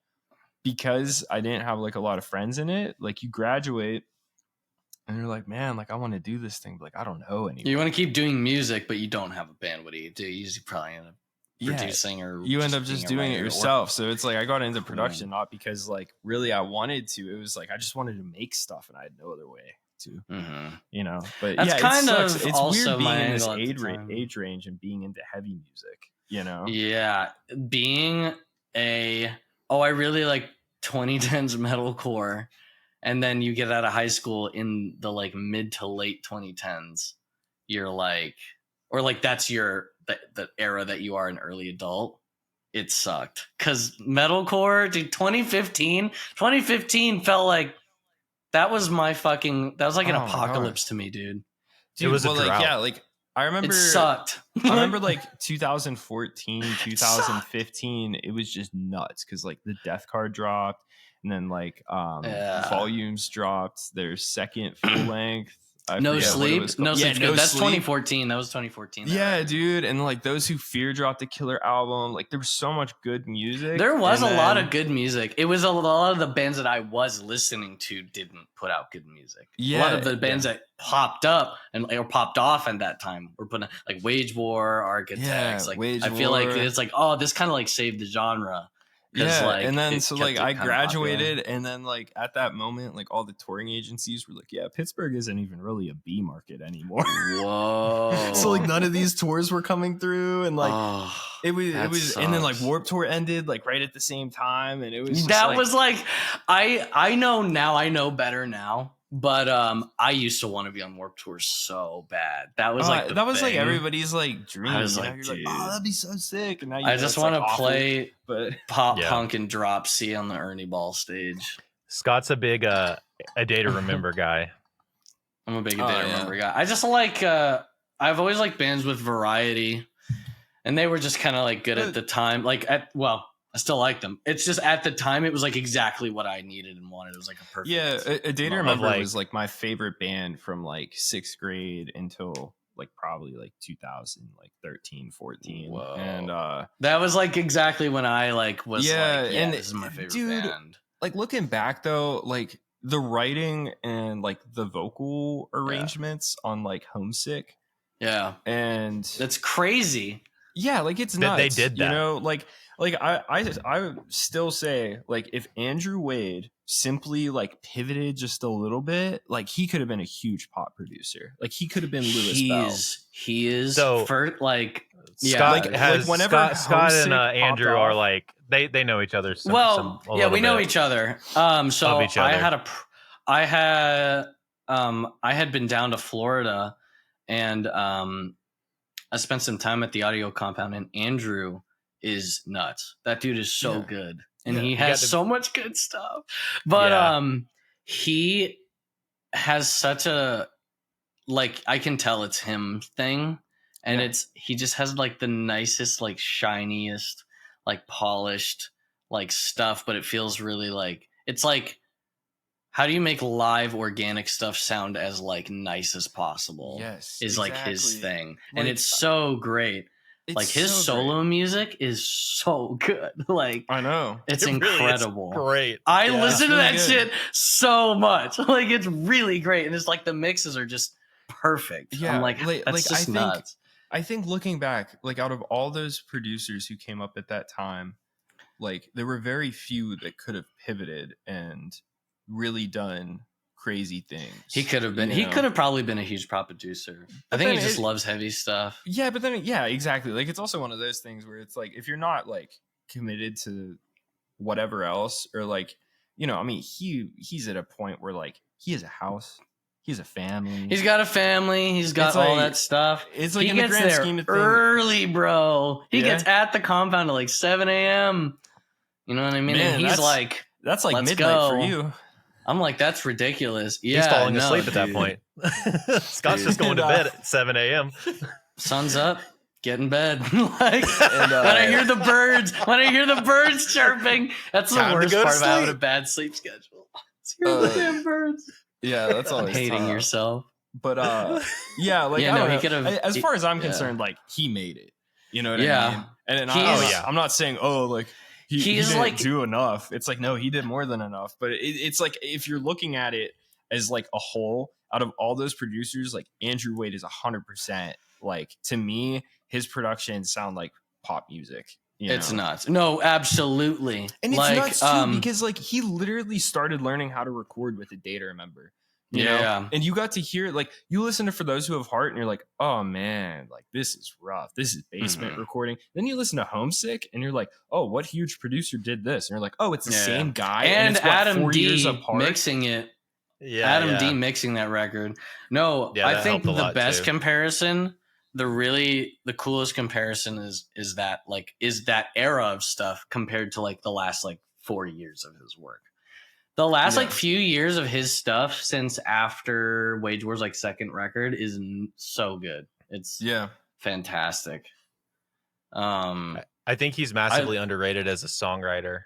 because I didn't have like a lot of friends in it, like you graduate and you're like, man, like I want to do this thing, but like I don't know anymore. You want to keep doing music, but you don't have a band. What do you do? You usually probably end up producing, or you end up just being a doing it writer, yourself. So it's like I got into production not because like really I wanted to. It was like I just wanted to make stuff, and I had no other way to, you know. But That's yeah, kind it of sucks. It's also weird being my in this angle at the time. age range and being into heavy music, you know. Yeah, being I really like 2010s metalcore, and then you get out of high school in the like mid to late 2010s. You're like, or like that's your the era that you are an early adult. it sucked. Because metalcore, dude, 2015 felt like that was my fucking, that was like an Oh my apocalypse gosh. to me, dude. It was a like, drought. yeah, like I remember It sucked. I remember like 2014, 2015, it was just nuts because like the Death Card dropped, and then like Yeah. Volumes dropped their second full length. I No forget what it Sleep. was called. No Yeah, Sleep. Good. That's Sleep. 2014. That was 2014. Yeah, dude, and like Those Who Fear dropped a killer album. Like there was so much good music. There was and a lot then- of good music. It was a lot of the bands that I was listening to didn't put out good music. Yeah, a lot of the bands that popped up or popped off at that time were putting like Wage War, Architects. Yeah, like Wage I feel like War. it's like, oh, this kind of like saved the genre. 'Cause, Yeah, like, and then it so kept like it I kinda graduated, and then like at that moment, like all the touring agencies were like, "Yeah, Pittsburgh isn't even really a B market anymore." popular. Whoa. So like none of these tours were coming through, and like Oh, it that was, and then like sucks. Warped Tour ended like right at the same time, and it was just, that like, was like I know now. I know better now. But I used to want to be on Warped Tour so bad. That was like the that was like thing. everybody's like dream. I was you know? like, You're dude. oh, that'd be so sick. And now I just want to play but pop Yeah. punk and drop C on the Ernie Ball stage. Scott's a big a day to remember guy. I'm a big Oh, Day to yeah. Remember guy. I just like I've always liked bands with variety, and they were just kind of like good at the time. I still like them. It's just at the time it was like exactly what I needed and wanted. It was like a perfect. yeah, a Day to Of, Remember like- was like my favorite band from like 6th grade until like probably like 2013, 14. Whoa. And That was like exactly when I like was Yeah, like, yeah, and this is my favorite dude, band. like looking back though, like the writing and like the vocal arrangements on like Homesick, Yeah, and that's crazy. yeah, like it's That nuts. they did you that. know, like I would still say like if Andrew Wade simply like pivoted just a little bit, like he could have been a huge pop producer. Like he could have been Lewis Bell. He is So- first like yeah. Scott like has whenever Scott Homesick and popped Andrew are off- like they know each other. Yeah, we know each other. So Of each other. I had been down to Florida, and I spent some time at the audio compound, and Andrew is nuts. That dude is so Yeah. good, and Yeah. he You has got to- so much good stuff. But Yeah. he has such a like I can tell it's him thing, and Yeah. he just has like the nicest, like shiniest, like polished, like stuff, but it feels really like it's like how do you make live organic stuff sound as like nice as possible? Yes, Is like his exactly. thing, and Like, it's so great. It's Like his so solo great. music is so good. Like I know. it's It really is incredible. great. I Yeah, listen to it's that really shit so much. Like it's really great, and it's like the mixes are just perfect. Yeah, I'm like like- that's like, just I think- nuts. I think looking back, like out of all those producers who came up at that time, like there were very few that could have pivoted and really done crazy things. He could have been. you He know? could have probably been a huge pop producer. I But think he then just it- loves heavy stuff. Yeah, but then yeah, exactly. Like it's also one of those things where it's like if you're not like committed to whatever else, or like, you know, I mean, he's at a point where like he has a house, he has a family. He's got a family. He's got It's all like- that stuff. it's like He in the gets grand there scheme of things. early, bro. He Yeah? gets at the compound at like 7 a.m. You know what I mean? Man, and he's that's- like, That's like Let's midnight for go. you. I'm like, that's ridiculous. Yeah, He's falling no, asleep at that dude. point. Scott's Dude. just going to bed at 7 a.m. Sun's up. Get in bed. Like And, when I hear the birds chirping, that's the Time to worst go to part of having a sleep. bad sleep schedule. It's hearing the damn birds. Yeah, that's always Hating tough. yourself. But yeah, like Yeah, I no, don't he know. could've- As far as I'm yeah. concerned, like he made it. You know what I Yeah. mean? And He's- I'm not saying like he He's didn't like- do enough. It's like no, he did more than enough. But it's like if you're looking at it as like a whole, out of all those producers, like Andrew Wade is 100%. Like to me, his productions sound like pop music. You It's know? nuts. No, absolutely. And it's like, nuts too because like he literally started learning how to record with a Day to Remember. You know? Yeah. And you got to hear like you listen to For Those Who Have Heart and you're like, oh man, like this is rough. This is basement Mm-hmm. recording. Then you listen to Homesick and you're like, oh, what huge producer did this? And you're like, oh, it's the Yeah. same guy. and it's, what, Adam 4 years D apart. mixing it. Yeah, Adam yeah. D mixing that record. No, Yeah, I that think helped a the lot, best too. comparison the coolest comparison is that era of stuff compared to like the last like 4 years of his work. The last like few years of his stuff since after Wage War's like second record is so good. It's fantastic. I think he's massively underrated as a songwriter.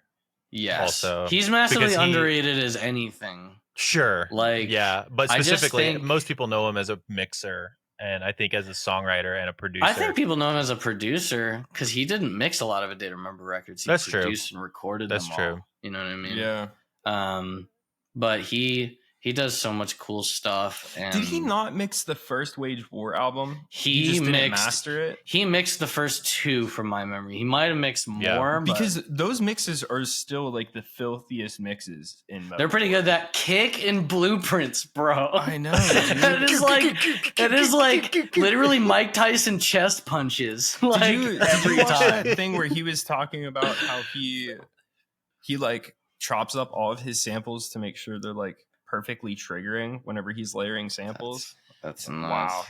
Yes. Also, he's massively underrated as anything. Sure. Like, yeah, but specifically, most people know him as a mixer, and I think as a songwriter and a producer. I think people know him as a producer because he didn't mix a lot of A Day to Remember records. He produced and recorded them all. You know what I mean? Yeah. But he does so much cool stuff. And did he not mix the first Wage War album? He just didn't master it. He mixed the first 2 from my memory. He might have mixed more, because those mixes are still like the filthiest mixes in metal. They're pretty good. That kick and Blueprints, bro. I know. Dude. That is like literally Mike Tyson chest punches. Like did you watch that thing where he was talking about how he like chops up all of his samples to make sure they're like perfectly triggering whenever he's layering samples. That's nice.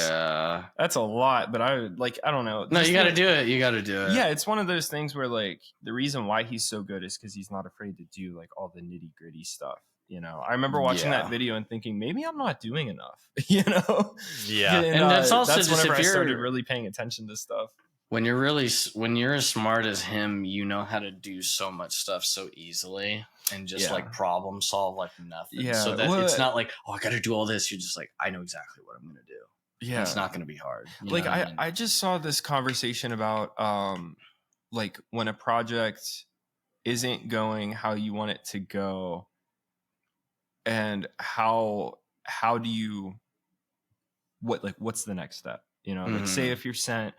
Wow. That's a lot, but I don't know. No, you got to do it. You got to do it. Yeah, it's one of those things where like the reason why he's so good is because he's not afraid to do like all the nitty gritty stuff. You know, I remember watching that video and thinking maybe I'm not doing enough. You know, and that's also that's just whenever if I started really paying attention to stuff. When you're as smart as him, you know how to do so much stuff so easily and just like problem solve like nothing. Yeah, so that it's not like, oh, I got to do all this. You're just like, I know exactly what I'm going to do. Yeah, and it's not going to be hard. Like I just saw this conversation about like when a project isn't going how you want it to go, and how do you what's the next step? You know, like say if you're sent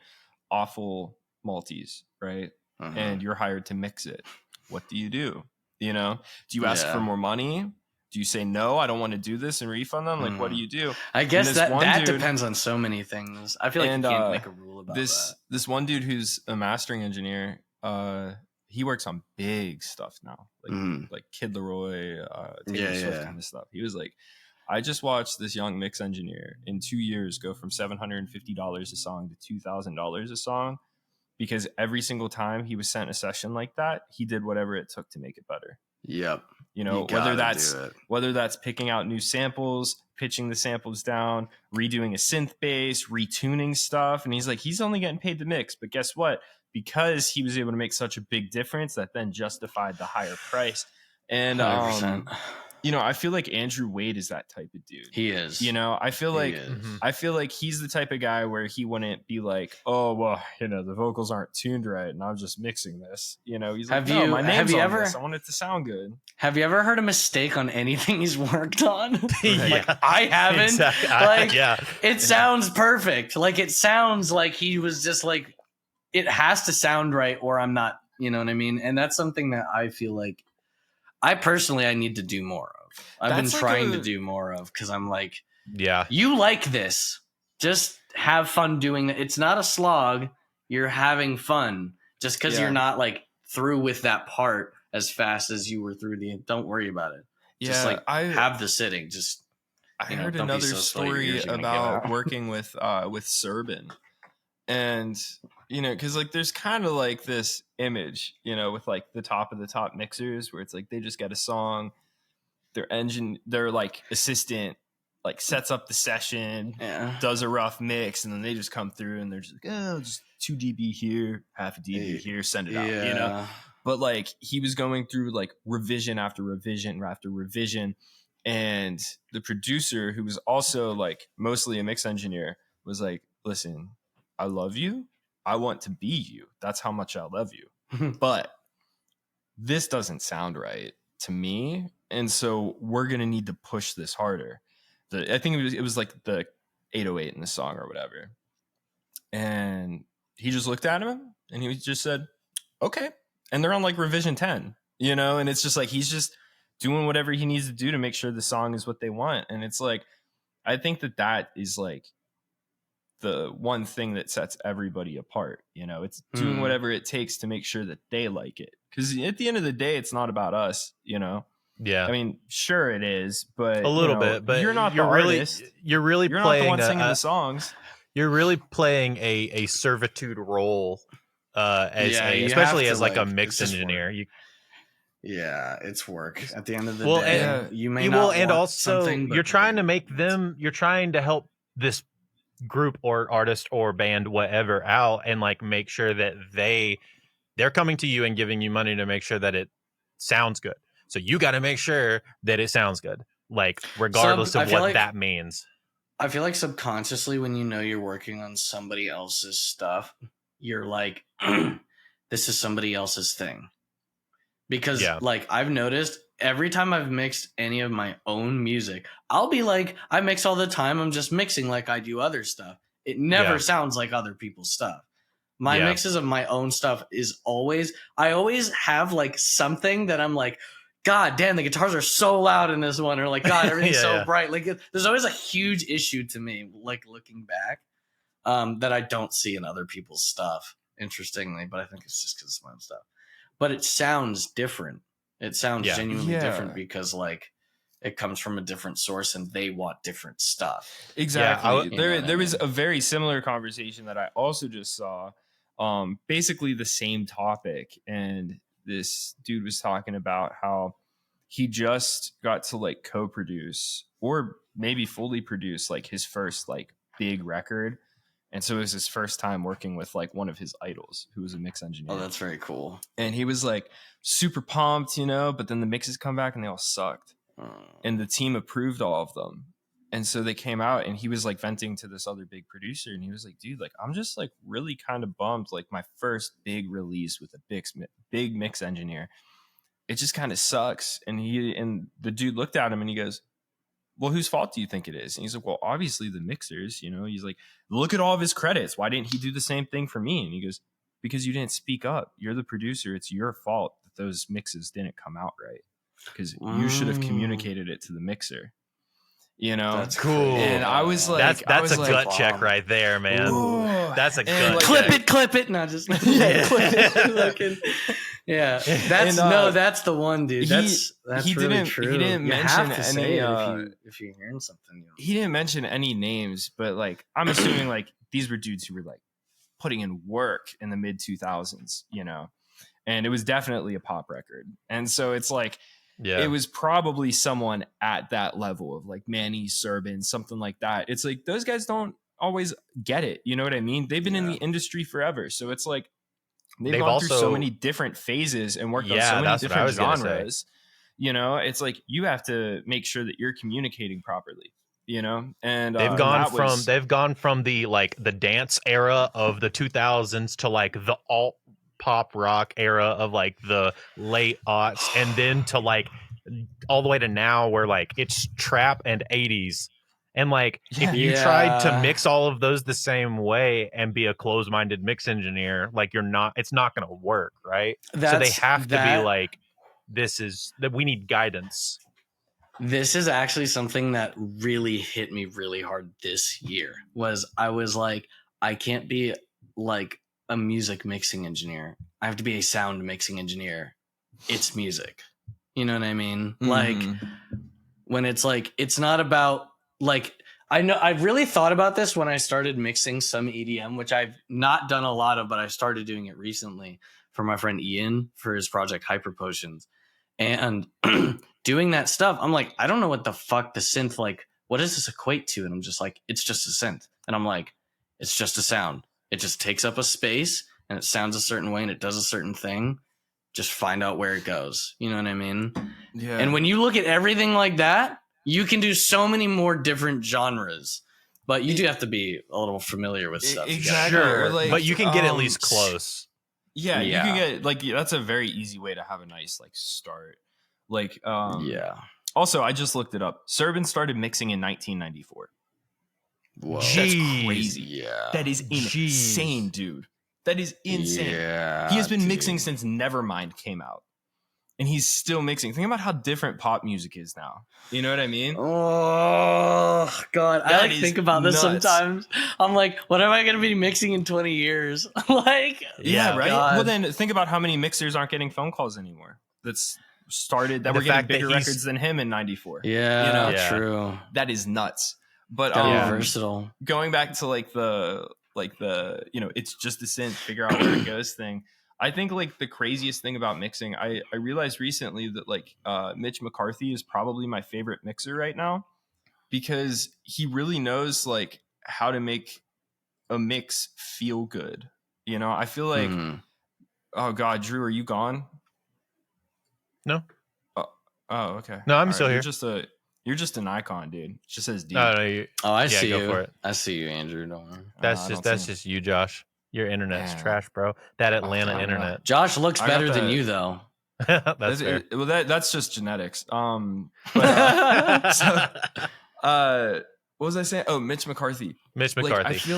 awful Maltese, right? And you're hired to mix it. What do? You know, do you ask for more money? Do you say no, I don't want to do this and refund them? Like, what do you do? I guess that depends on so many things. I feel like you can't make a rule about this. That. This one dude who's a mastering engineer, he works on big stuff now, like Kid Laroi, Taylor Swift kind of stuff. He was like, I just watched this young mix engineer in 2 years go from $750 a song to $2,000 a song, because every single time he was sent a session like that, he did whatever it took to make it better. Yep. You know, whether that's picking out new samples, pitching the samples down, redoing a synth bass, retuning stuff. And he's like, he's only getting paid to mix. But guess what? Because he was able to make such a big difference, that then justified the higher price. And, you know, I feel like Andrew Wade is that type of dude. He is. You know, I feel like he's the type of guy where he wouldn't be like, oh, well, you know, the vocals aren't tuned right and I'm just mixing this. You know, he's like, my name's on this. I want it to sound good. Have you ever heard a mistake on anything he's worked on? Like, I haven't. Exactly. It sounds perfect. Like, it sounds like he was just like, it has to sound right or I'm not, you know what I mean? And that's something that I feel like I need to do more of. I've been trying to do more of, because I'm like, you like this. Just have fun doing it. It's not a slog. You're having fun. Just because you're not like through with that part as fast as you were through don't worry about it. Just like have the sitting. Just I heard another story about working with Serban. And, you know, because like there's kind of like this image, you know, with like the top of the top mixers where it's like they just get a song, their like assistant like sets up the session, does a rough mix, and then they just come through and they're just like, oh, just 2 dB here, half a dB here, send it out, you know. But like he was going through like revision after revision after revision, and the producer, who was also like mostly a mix engineer, was like, listen, I love you. I want to be you. That's how much I love you. But this doesn't sound right to me. And so we're going to need to push this harder. I think it was like the 808 in the song or whatever. And he just looked at him and he just said, okay. And they're on like revision 10, you know? And it's just like, he's just doing whatever he needs to do to make sure the song is what they want. And it's like, I think that is like the one thing that sets everybody apart. You know, it's doing whatever it takes to make sure that they like it. Because at the end of the day, it's not about us, you know? Yeah. I mean, sure it is, but a little bit, but you're not the artist. You're not the one singing the songs. you're really playing a servitude role especially as like a mix engineer. Yeah, it's work at the end of the Well, day. and, you may not and want also something, but you're trying to make them. You're trying to help this group or artist or band whatever out, and like make sure that they're coming to you and giving you money to make sure that it sounds good. So you got to make sure that it sounds good, like regardless of what that means. I feel like subconsciously, when you know you're working on somebody else's stuff, you're like, this is somebody else's thing. Because like I've noticed every time I've mixed any of my own music, I'll be like, I mix all the time. I'm just mixing like I do other stuff. It never sounds like other people's stuff. My mixes of my own stuff I always have like something that I'm like, God damn, the guitars are so loud in this one, or like, God, everything's so bright. Like there's always a huge issue to me, like looking back, that I don't see in other people's stuff, interestingly, but I think it's just because it's my own stuff. But it sounds different. It sounds genuinely different because like it comes from a different source and they want different stuff. Exactly. There was a very similar conversation that I also just saw. Basically the same topic, and this dude was talking about how he just got to like co-produce or maybe fully produce like his first like big record. And so it was his first time working with like one of his idols who was a mix engineer. Oh, that's very cool. And he was like super pumped, but then the mixes come back and they all sucked. And the team approved all of them. And so they came out and he was like venting to this other big producer. And he was like, dude, like, I'm just like really kind of bummed. Like my first big release with a big mix engineer, it just kind of sucks. And the dude looked at him and he goes, well, whose fault do you think it is? And he's like, well, obviously the mixers, he's like, look at all of his credits. Why didn't he do the same thing for me? And he goes, because you didn't speak up. You're the producer. It's your fault that those mixes didn't come out right, because you should have communicated it to the mixer. That's cool. And I was like, that's a gut check right there, man. Ooh. That's a gut like, clip it. No, just clip it. Yeah, that's the one, dude. That's really true. He didn't mention any. If you're hearing something, he didn't mention any names, but like I'm assuming like these were dudes who were like putting in work in the mid 2000s, and it was definitely a pop record, and so it's like. Yeah. It was probably someone at that level of like Manny Serban, something like that. It's like those guys don't always get it. You know what I mean? They've been in the industry forever. So it's like they've gone through so many different phases and worked on so many different genres. It's like you have to make sure that you're communicating properly. And they've gone from the like the dance era of the 2000s to like the alt pop rock era of like the late aughts, and then to like all the way to now where like it's trap and 80s, and like if you tried to mix all of those the same way and be a closed-minded mix engineer, like it's not gonna work, right? So they have to be like, this is that we need guidance. This is actually something that really hit me really hard this year. I was like, I can't be like a music mixing engineer. I have to be a sound mixing engineer. It's music. You know what I mean? Mm-hmm. Like when it's like, it's not about like, I know I've really thought about this when I started mixing some EDM, which I've not done a lot of, but I started doing it recently for my friend Ian for his project Hyper Potions. And doing that stuff, I'm like, I don't know what the fuck the synth, like, what does this equate to? And I'm just like, it's just a synth. And I'm like, it's just a sound. It just takes up a space and it sounds a certain way and it does a certain thing. Just find out where it goes. You know what I mean? Yeah. And when you look at everything like that, you can do so many more different genres, but you do have to be a little familiar with stuff. Exactly. Sure. Like, but you can get at least close. Yeah, you can get like, that's a very easy way to have a nice like start. Like, also, I just looked it up. Serban started mixing in 1994. Whoa. That's crazy. Yeah. That is insane, dude. That is insane. Yeah, he has been mixing since Nevermind came out. And he's still mixing. Think about how different pop music is now. You know what I mean? Oh, God. I think about this sometimes. I'm like, what am I going to be mixing in 20 years? Like, yeah, right? God. Well, then think about how many mixers aren't getting phone calls anymore. That were getting bigger records than him in 94. Yeah, true. That is nuts. But Gotta be versatile. Going back to like the it's just a synth, figure out where it goes thing. I think like the craziest thing about mixing, I realized recently that like Mitch McCarthy is probably my favorite mixer right now, because he really knows like how to make a mix feel good. You know, I feel like oh god, Drew, are you gone? No. Oh, okay. No, I'm still here. You're just an icon, dude. It just says D. No, I see go you. for it. I see you, Andrew. Don't worry. That's just you, Josh. Your internet's trash, bro. That Atlanta internet. Josh looks better than you, though. That's fair. That's just genetics. What was I saying? Oh, Mitch McCarthy. Mitch McCarthy.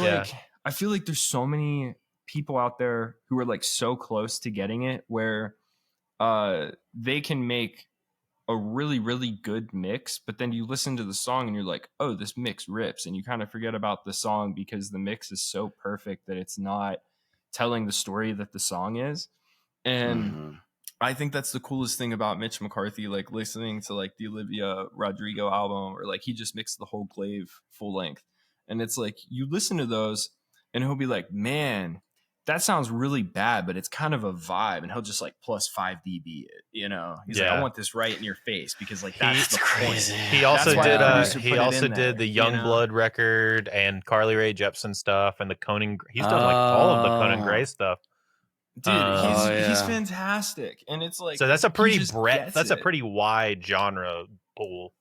I feel like there's so many people out there who are like so close to getting it, where they can make a really, really good mix, but then you listen to the song and you're like, oh, this mix rips, and you kind of forget about the song because the mix is so perfect that it's not telling the story that the song is. And I think that's the coolest thing about Mitch McCarthy, like listening to like the Olivia Rodrigo album, or like he just mixed the whole Glaive full length, and it's like you listen to those and he'll be like, man, that sounds really bad, but it's kind of a vibe, and he'll just like plus 5 dB it, you know. He's like, I want this right in your face, because like that's the crazy. point. He also did the Youngblood record and Carly Rae Jepsen stuff and the Conan. He's done like all of the Conan Gray stuff. Dude, he's fantastic, and it's like, so that's a pretty a pretty wide genre pool.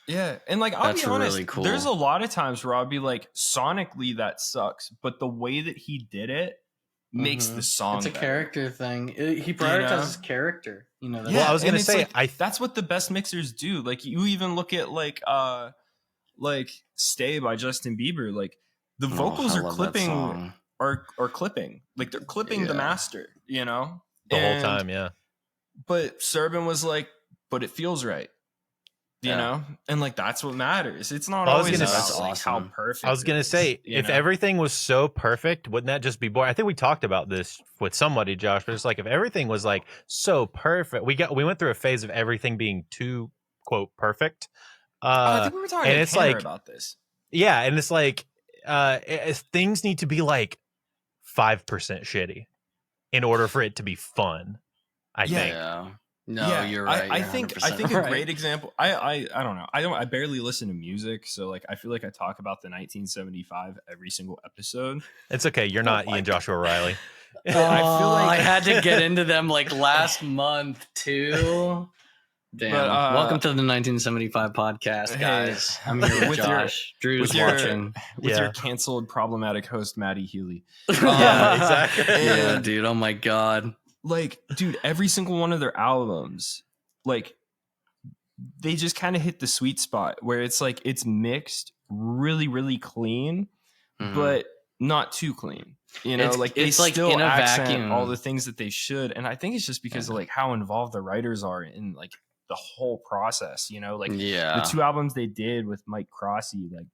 Yeah, and like I'll be honest, really cool. There's a lot of times where I'll be like, sonically that sucks, but the way that he did it makes the song it's a better. Character thing. He prioritizes character, you know. Well, I was gonna say, like, that's what the best mixers do. Like you even look at like Stay by Justin Bieber, like the vocals are clipping like they're clipping the master, you know, the whole time. But Serban was like, but it feels right, you know, and like that's what matters. It's not always about like how perfect. I was gonna say, if everything was so perfect, wouldn't that just be boring? I think we talked about this with somebody, Josh, but it's like if everything was like so perfect, we went through a phase of everything being too quote perfect. I think we were talking to Tanner about this. Yeah, and it's like things need to be like 5% shitty in order for it to be fun. I think. No, you're right. I think a great example. I don't know. I barely listen to music, so like I feel like I talk about the 1975 every single episode. It's okay. You're not Ian Joshua Riley. I feel like I had to get into them like last month too. Damn. But, welcome to the 1975 podcast, guys. Hey, I'm here with Josh. Drew's watching. With your canceled problematic host, Maddie Healy. Yeah, exactly. Yeah, dude. Oh my God. Like, dude, every single one of their albums, like, they just kind of hit the sweet spot where it's like it's mixed really, really clean, but not too clean. You know, like they still like accent all the things that they should. And I think it's just because of like how involved the writers are in like the whole process, you know, like the 2 albums they did with Mike Crossy, like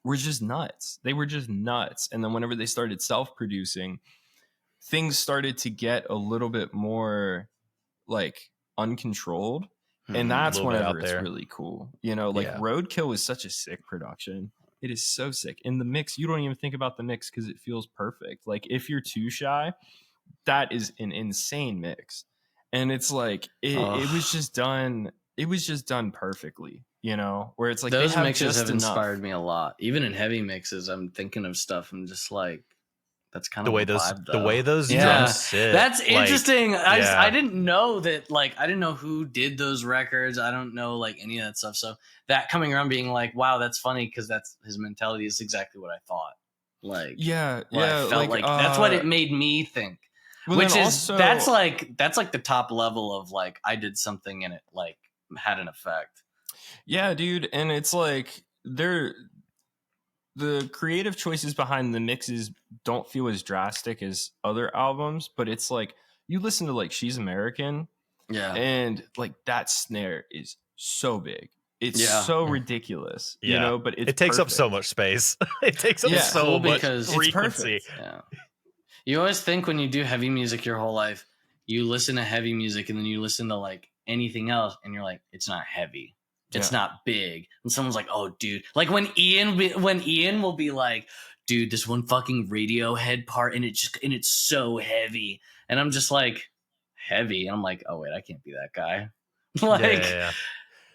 were just nuts. They were just nuts. And then whenever they started self-producing, things started to get a little bit more like uncontrolled. And that's whenever it's really cool. You know, like Roadkill is such a sick production. It is so sick. In the mix, you don't even think about the mix because it feels perfect. Like if you're too shy, that is an insane mix. And it's like it was just done. It was just done perfectly, you know, where it's like those mixes have inspired me a lot. Even in heavy mixes, I'm thinking of stuff. I'm just like, that's kind of the way those drums sit. That's interesting. I didn't know that. Like, I didn't know who did those records. I don't know like any of that stuff. So that coming around being like, wow, that's funny because that's his mentality is exactly what I thought. Like, I felt like that's what it made me think. Well, which is also, that's like the top level of like I did something and it like had an effect. Yeah, dude, and it's like the creative choices behind the mixes don't feel as drastic as other albums, but it's like you listen to like She's American, and like that snare is so big. It's so ridiculous, you know, but it takes up so much space. It takes up so much frequency. Yeah. You always think when you do heavy music your whole life, you listen to heavy music and then you listen to like anything else and you're like, it's not heavy. It's not big. And someone's like, oh, dude. Like when Ian will be like, dude, this one fucking Radiohead part and it's so heavy. And I'm just like, heavy? And I'm like, oh, wait, I can't be that guy.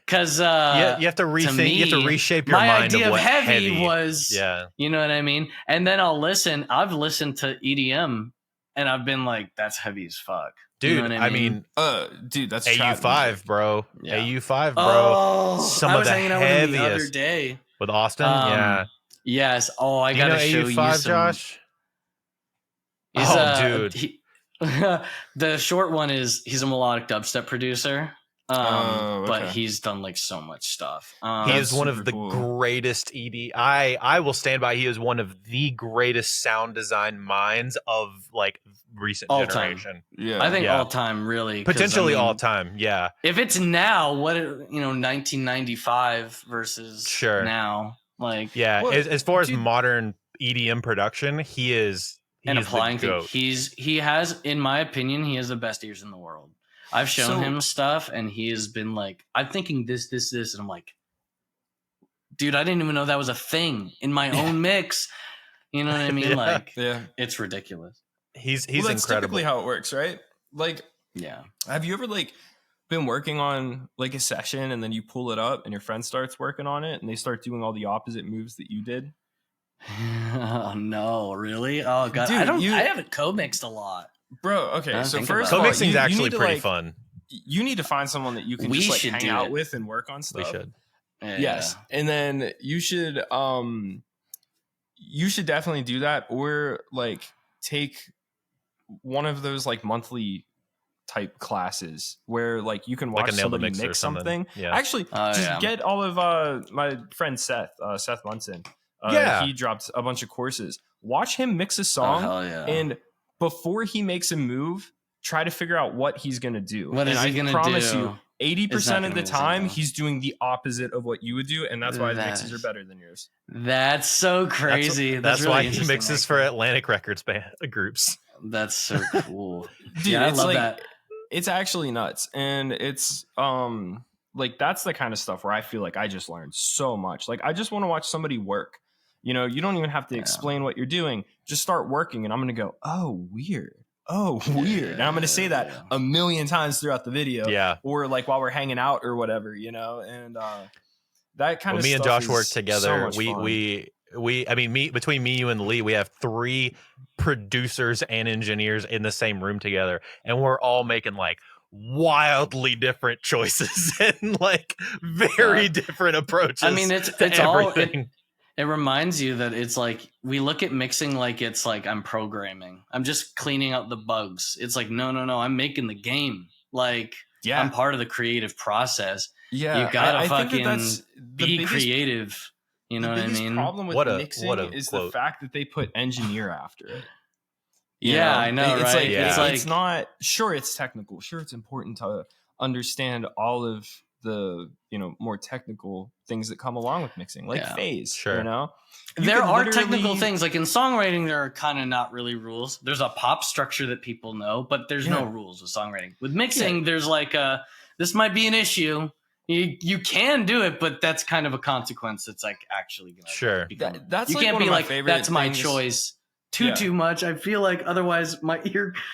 Because you have to rethink, me, you have to reshape your mind. My idea of what heavy was, you know what I mean? And then I've listened to EDM and I've been like, that's heavy as fuck. Dude, you know what I mean? Dude, that's AU5, bro. Yeah. AU5, bro. Oh, some I of was the hanging out with him the other heaviest day. With Austin. Yeah. Yes. Oh, I gotta show you some. Josh. Dude. The short one is he's a melodic dubstep producer. But he's done like so much stuff. He is one of the greatest I will stand by. He is one of the greatest sound design minds of like recent all generation. Time. Yeah, I think all time, really. Potentially all time. Yeah. If it's now, 1995 versus now, like as far as modern EDM production, he is. And applying things, he has, in my opinion, he has the best ears in the world. I've shown him stuff and he has been like, I'm thinking this. And I'm like, dude, I didn't even know that was a thing in my own mix. You know what I mean? It's ridiculous. He's that's incredible. Typically how it works, right? Like, have you ever like been working on like a session and then you pull it up and your friend starts working on it and they start doing all the opposite moves that you did? Oh no, really? Oh god, dude, I haven't co-mixed a lot. Bro, okay, so first co-mixing is actually pretty fun. You need to find someone that you can just like hang out with and work on stuff. We should. Yes. And then you should definitely do that, or like take one of those like monthly type classes where like you can watch somebody mix something. Yeah. Actually, get all of my friend Seth Munson. He dropped a bunch of courses. Watch him mix a song and before he makes a move, try to figure out what he's going to do. What is he going to do? I promise you, 80% of the time, he's doing the opposite of what you would do, and that's why the mixes are better than yours. That's so crazy. That's really why he mixes for Atlantic Records groups. That's so cool. Dude, I love that. It's actually nuts, and it's like that's the kind of stuff where I feel like I just learned so much. Like I just want to watch somebody work. You know, you don't even have to explain what you're doing. Just start working, and I'm going to go, oh, weird. Oh, weird. And I'm going to say that a million times throughout the video. Yeah. Or like while we're hanging out or whatever, you know? And that kind of me stuff and Josh work together. So Between me, you, and Lee, we have 3 producers and engineers in the same room together. And we're all making like wildly different choices and like very different approaches. I mean, it's everything. It reminds you that it's like we look at mixing like it's like I'm programming. I'm just cleaning out the bugs. It's like no. I'm making the game. Like I'm part of the creative process. Yeah, you gotta fucking be creative. You know what I mean? The problem with mixing is the fact that they put engineer after it. Yeah, I know, it's right? It's not sure. It's technical. Sure, it's important to understand all of the more technical things that come along with mixing, like phase. Sure, there are technical things. Like in songwriting, there are kind of not really rules. There's a pop structure that people know, but there's no rules with songwriting. With mixing, there's like this might be an issue. You can do it, but that's kind of a consequence. That's like actually gonna that's you like can't one be of my like favorite that's my things. choice. Too much. I feel like otherwise my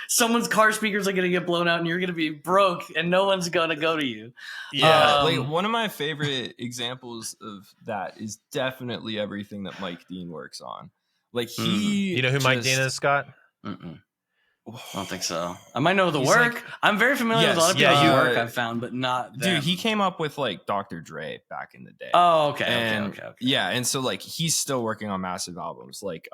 someone's car speakers are gonna get blown out and you're gonna be broke and no one's gonna go to you. Like one of my favorite examples of that is definitely everything that Mike Dean works on. Like you know who Mike Dean is, Scott? I don't think so. I might know the work. I'm very familiar with a lot of people's work I've found, but not them. Dude, he came up with like Dr. Dre back in the day. Oh, okay. Okay. Yeah, and so like he's still working on massive albums like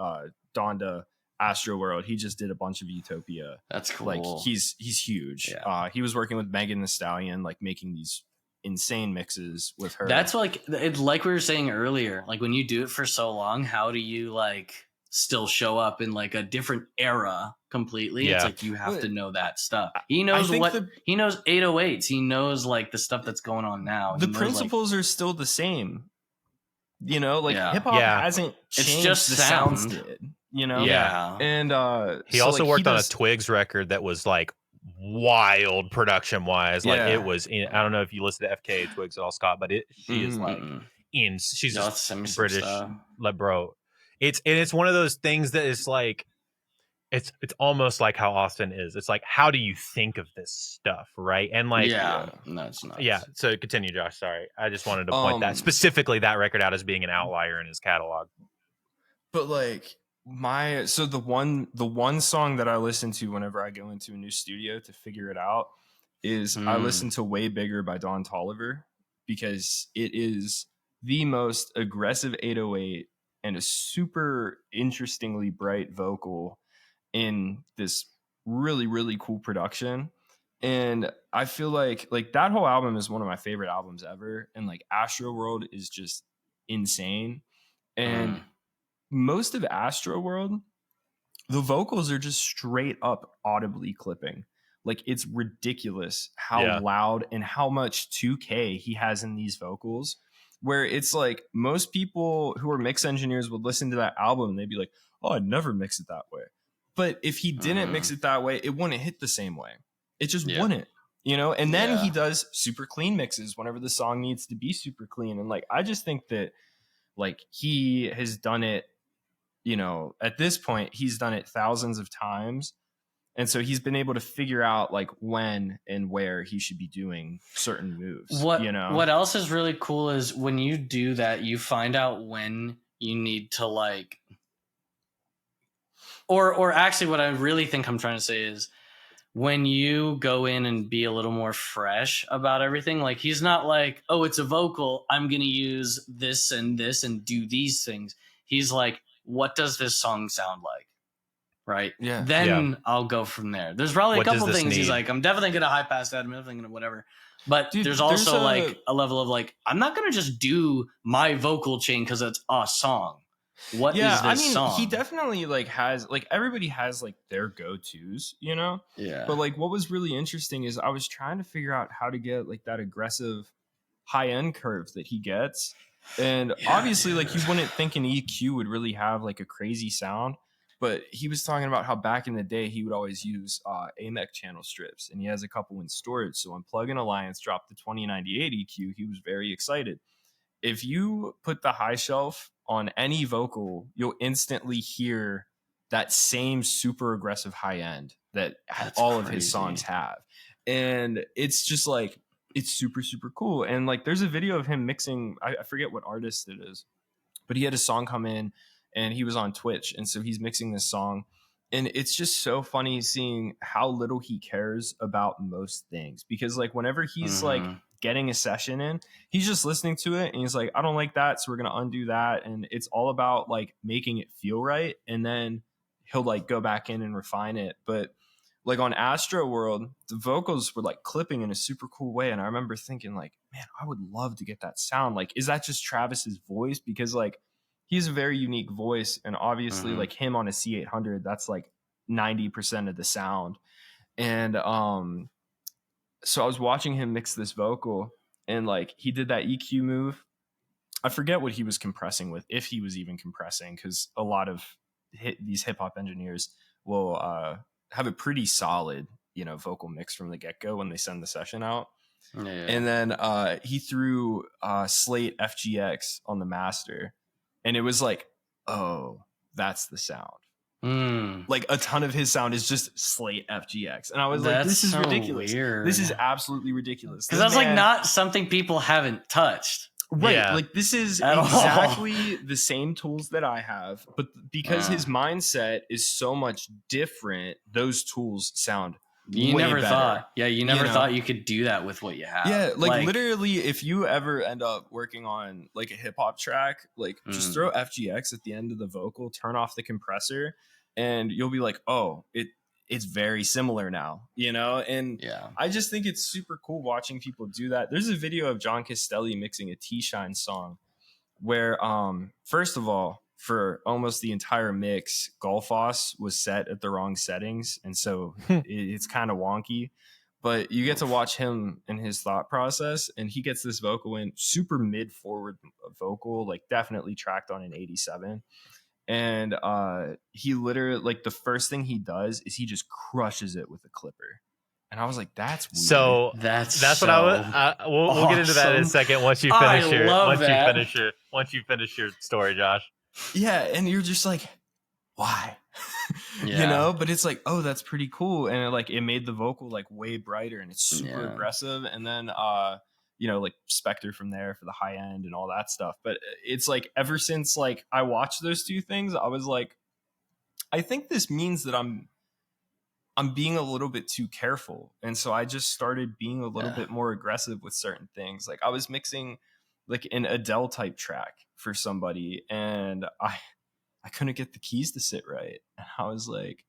Donda, Astro World. He just did a bunch of Utopia. That's cool. Like he's huge. Yeah. He was working with Megan Thee Stallion, like making these insane mixes with her. That's like it's like we were saying earlier. Like when you do it for so long, how do you like still show up in like a different era completely? It's like you have to know that stuff. He knows he knows 808s. He knows like the stuff that's going on now. The principles are still the same. You know, like hip hop hasn't changed. It's just the sounds did. You know, and he also worked on a Twigs record that was like wild production wise. Like Yeah. it was. I don't know if you listen to FK Twigs at all, Scott, but she is like she's Y'all just send me some British, stuff. like bro. It's one of those things that is like. It's almost like how Austin is. It's like, how do you think of this stuff, right? And like, No, it's not. yeah. So continue, Josh. Sorry, I just wanted to point that specifically that record out as being an outlier in his catalog. But like the one song that I listen to whenever I go into a new studio to figure it out is I listen to Way Bigger by Don Toliver, because it is the most aggressive 808 and a super interestingly bright vocal in this really, really cool production. And I feel like that whole album is one of my favorite albums ever. And like Astro World is just insane. And most of Astro World, the vocals are just straight up audibly clipping. Like it's ridiculous how loud and how much 2K he has in these vocals, where it's like most people who are mix engineers would listen to that album and they'd be like, oh, I'd never mix it that way. But if he didn't mix it that way, it wouldn't hit the same way. It just wouldn't, you know? And then he does super clean mixes whenever the song needs to be super clean. And like, I just think that like he has done it, you know, at this point, he's done it thousands of times. And so he's been able to figure out like when and where he should be doing certain moves. What else is really cool is when you do that, you find out when you need to like, or actually what I really think I'm trying to say is when you go in and be a little more fresh about everything, like he's not like, oh, it's a vocal, I'm going to use this and do these things. He's like, what does this song sound like? Right. Yeah. Then I'll go from there. There's probably a couple things he's like, I'm definitely going to high pass that. I'm definitely going to whatever. But there's also like a level of like, I'm not going to just do my vocal chain because it's a song. What is this song? He definitely like has like everybody has like their go-tos, you know? Yeah. But like what was really interesting is I was trying to figure out how to get like that aggressive high-end curve that he gets. And obviously like you wouldn't think an EQ would really have like a crazy sound, but he was talking about how back in the day he would always use AMEC channel strips, and he has a couple in storage. So when Plug-in Alliance dropped the 2098 EQ, he was very excited. If you put the high shelf on any vocal, you'll instantly hear that same super aggressive high end that all of his songs have. And it's just like, it's super, super cool. And like, there's a video of him mixing, I forget what artist it is, but he had a song come in and he was on Twitch. And so he's mixing this song. And it's just so funny seeing how little he cares about most things, because like whenever he's like getting a session in, he's just listening to it and he's like, I don't like that, so we're gonna undo that. And it's all about like making it feel right, and then he'll like go back in and refine it. But like on Astro World, the vocals were like clipping in a super cool way, and I remember thinking like, man, I would love to get that sound. Like, is that just Travis's voice? Because like he's a very unique voice, and obviously like him on a C800, that's like 90% of the sound. And so I was watching him mix this vocal, and like he did that EQ move. I forget what he was compressing with, if he was even compressing, because a lot of these hip hop engineers will have a pretty solid, you know, vocal mix from the get go when they send the session out. And then he threw Slate FGX on the master, and it was like, oh, that's the sound. Like a ton of his sound is just Slate FGX, and I was like, this is so ridiculous. Weird. This is absolutely ridiculous, because that's like not something people haven't touched, right? Like this is exactly the same tools that I have, but because his mindset is so much different, those tools sound you way never better. Thought you never thought you could do that with what you have. Like literally, if you ever end up working on like a hip-hop track, like just throw FGX at the end of the vocal, turn off the compressor, and you'll be like, oh, it's very similar now, you know? And I just think it's super cool watching people do that. There's a video of John Castelli mixing a T-Shine song where first of all, for almost the entire mix, Golfoss was set at the wrong settings, and so it's kind of wonky. But you get to watch him and his thought process, and he gets this vocal in super mid-forward vocal, like definitely tracked on an 87. And he literally, like, the first thing he does is he just crushes it with a clipper. And I was like, that's weird. So That's what so I was. We'll get into that in a awesome. second. Once you I finish love once you finish your story, Josh. Yeah, and you're just like, why? You know, but it's like, oh, that's pretty cool. And it made the vocal like way brighter and it's super aggressive. And then you know, like Spectre from there for the high end and all that stuff. But it's like ever since like I watched those two things, I was like, I think this means that I'm being a little bit too careful. And so I just started being a little bit more aggressive with certain things. Like I was mixing like an Adele type track for somebody and I couldn't get the keys to sit right. And I was like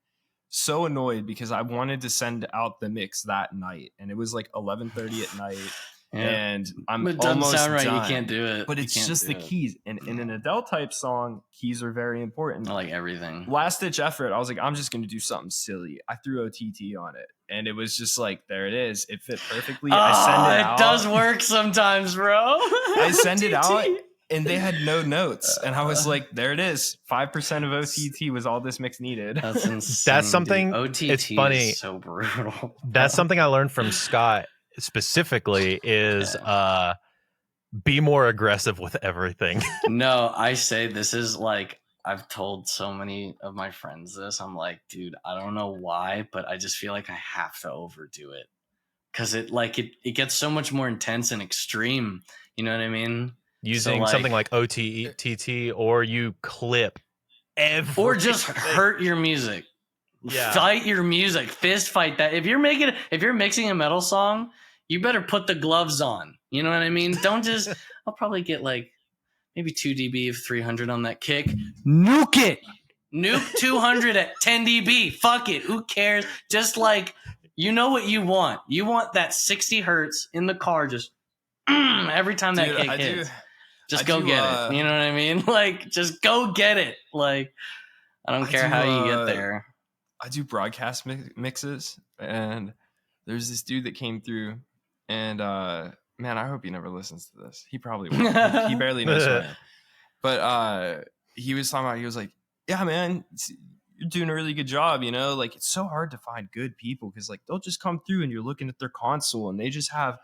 so annoyed because I wanted to send out the mix that night. And it was like 11:30 at night. And I'm it doesn't almost sound right. done, You can't do it. but it's just the keys. And in an Adele type song, keys are very important. I like everything. Last ditch effort, I was like, I'm just going to do something silly. I threw OTT on it. And it was just like, there it is. It fit perfectly. I send it out. It does work sometimes, bro. I send it out. And they had no notes. And I was like, there it is. 5% of OTT was all this mix needed. That's insane. That's something. Dude. OTT it's funny. Is so brutal. That's something I learned from Scott specifically is be more aggressive with everything. No, I say this is like, I've told so many of my friends this. I'm like, dude, I don't know why, but I just feel like I have to overdo it. Because it gets so much more intense and extreme. You know what I mean? Using something like OTT, or you clip everything. Or just hurt your music. Fight your music. Fist fight that. If you're mixing a metal song, you better put the gloves on. You know what I mean? Don't just, I'll probably get like maybe 2 dB of 300 on that kick. Nuke it. Nuke 200 at 10 dB. Fuck it. Who cares? Just like, you know what you want. You want that 60 hertz in the car just every time that kick hits. Just go get it. You know what I mean? Like, just go get it. Like, I don't care how you get there. I do broadcast mixes, and there's this dude that came through, and man, I hope he never listens to this. He probably won't. He barely knows me. But he was talking about, he was like, yeah, man, you're doing a really good job, you know? Like, it's so hard to find good people because, like, they'll just come through and you're looking at their console and they just have,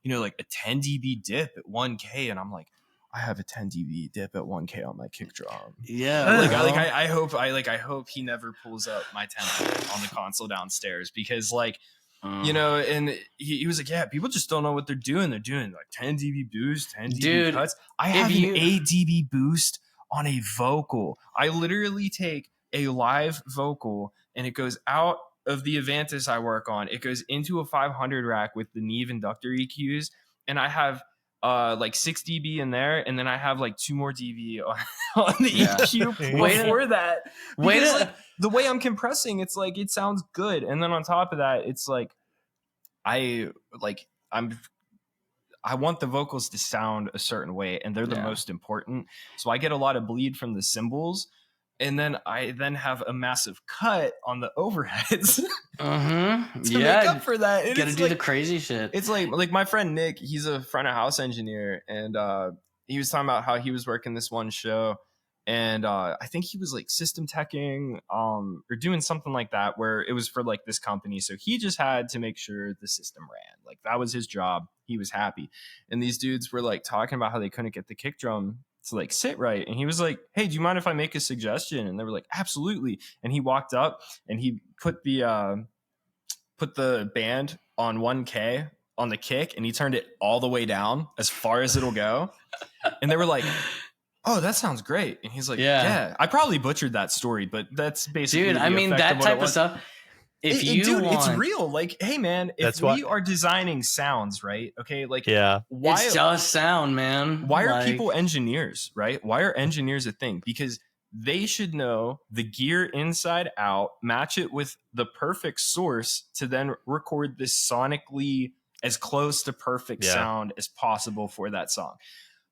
you know, like a 10 dB dip at 1K, and I'm like, I have a 10 dB dip at 1K on my kick drum. Yeah, I hope he never pulls up my 10 on the console downstairs because, like, you know, and he was like, yeah, people just don't know what they're doing. They're doing like 10 dB boost, 10 dB cuts. I have an 8 dB boost on a vocal. I literally take a live vocal and it goes out of the Avantis I work on. It goes into a 500 rack with the Neve inductor EQs, and I have like 6 dB in there, and then I have like 2 more dB on the EQ before that. Because like, the way I'm compressing, it's like it sounds good, and then on top of that, it's like I want the vocals to sound a certain way, and they're the most important. So I get a lot of bleed from the cymbals, and then I have a massive cut on the overheads to make up for that. You gotta do the crazy shit. It's like my friend Nick, he's a front of house engineer, and he was talking about how he was working this one show, and I think he was like system teching or doing something like that where it was for like this company. So he just had to make sure the system ran. Like that was his job. He was happy. And these dudes were like talking about how they couldn't get the kick drum to like sit right, and he was like, hey, do you mind if I make a suggestion? And they were like, absolutely. And he walked up and he put the band on 1K on the kick, and he turned it all the way down as far as it'll go. And they were like, oh, that sounds great. And he's like, yeah, I probably butchered that story, but that's basically, dude, I mean, that type of stuff. It's real. Like, hey, man, if we are designing sounds, right? Okay, like, why it's just sound, man? Why are people engineers, right? Why are engineers a thing? Because they should know the gear inside out, match it with the perfect source to then record this sonically as close to perfect sound as possible for that song.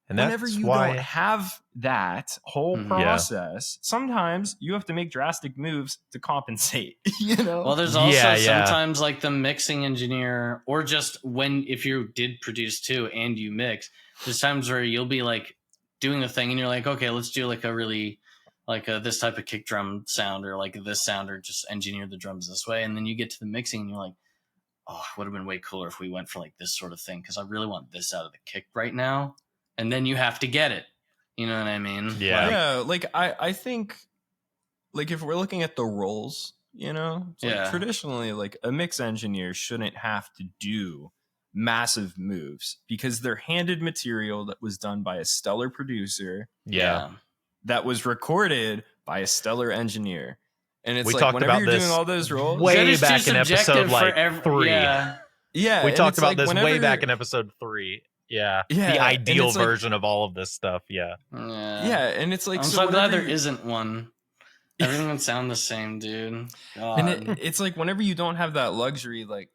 And whenever you don't have that whole process, sometimes you have to make drastic moves to compensate, you know? Well, there's also sometimes like the mixing engineer, or just if you did produce too and you mix, there's times where you'll be like doing the thing and you're like, okay, let's do like a really like this type of kick drum sound, or like this sound, or just engineer the drums this way. And then you get to the mixing and you're like, oh, it would have been way cooler if we went for like this sort of thing because I really want this out of the kick right now, and then you have to get it. You know what I mean? Yeah. Like I think like if we're looking at the roles, you know, it's like traditionally like a mix engineer shouldn't have to do massive moves because they're handed material that was done by a stellar producer. Yeah. That was recorded by a stellar engineer. And it's we like talked whenever about you're this doing all those roles, way back in episode like 3. Yeah, we talked about like this way back in episode 3. Yeah, the ideal version of all of this stuff. Yeah, and it's like I'm so glad there isn't one. Everything would sound the same, dude. God. And it's like whenever you don't have that luxury, like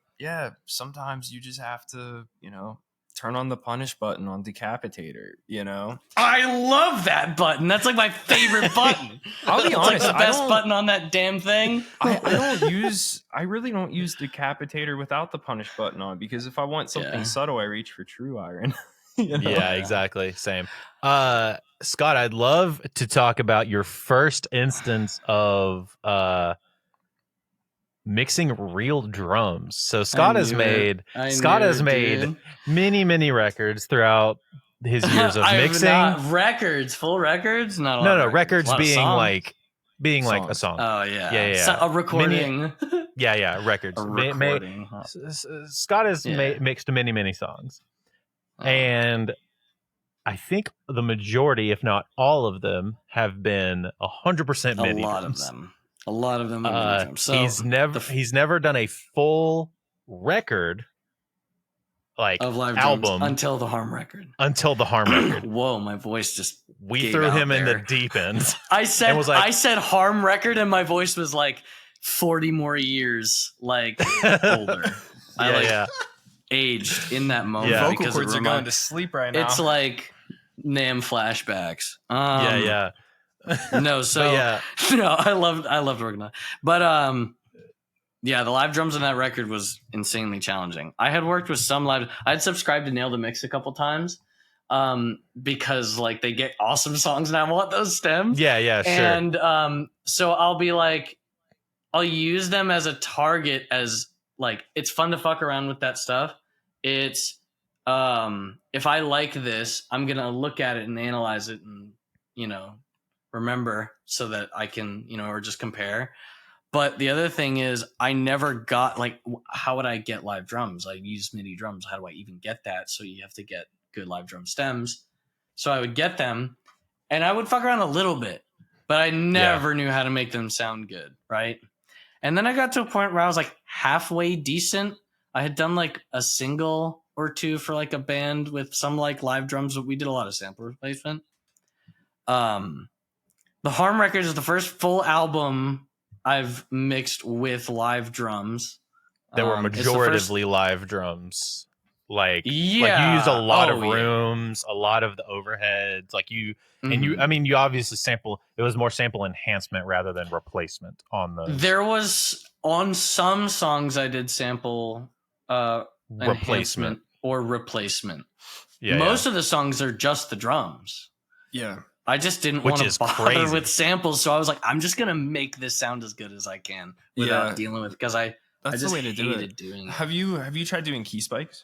sometimes you just have to, you know, turn on the punish button on Decapitator. You know, I love that button. That's like my favorite button. I'll be honest, like the best button on that damn thing. I really don't use Decapitator without the punish button on because if I want something subtle, I reach for True Iron. You know? Yeah, exactly. Same. Scott, I'd love to talk about your first instance of mixing real drums. So Scott has made many records throughout his years of mixing. Full records, not no records being like a song. Oh yeah. So, a recording. Records. A recording. Scott has mixed many songs. And I think the majority, if not all of them, have been 100% MIDI drums. A lot of them. Are MIDI drums. So he's never done a full record, like of live album drums until the Harm record. Whoa, my voice just. We threw him in the deep end. I said Harm record, and my voice was like 40 more years older. Aged in that moment. Yeah, vocal cords are going to sleep right now. It's like NAM flashbacks. No, so no, I loved working on it. But the live drums on that record was insanely challenging. I had worked with some live. I'd subscribed to Nail the Mix a couple times because like they get awesome songs and I want those stems. Yeah, sure. And so I'll be like, I'll use them as a target as like it's fun to fuck around with that stuff. It's if I like this, I'm gonna look at it and analyze it and remember so that I can or just compare. But the other thing is I never got how would I get live drums? I use MIDI drums. How do I even get that? So you have to get good live drum stems. So I would get them and I would fuck around a little bit, but I never knew how to make them sound good, right? And then I got to a point where I was like halfway decent. I had done like a single or two for like a band with some like live drums, but we did a lot of sample replacement. The Harm record is the first full album I've mixed with live drums. There were majoritively live drums. Like you used a lot of rooms, a lot of the overheads. Like you, and you obviously sample. It was more sample enhancement rather than replacement on those. There was on some songs I did sample replacement or replacement. Yeah, most of the songs are just the drums. Yeah, I just didn't want to bother with samples, so I was like, I'm just gonna make this sound as good as I can without dealing with because I just the way to do it. Doing it. Have you tried doing key spikes?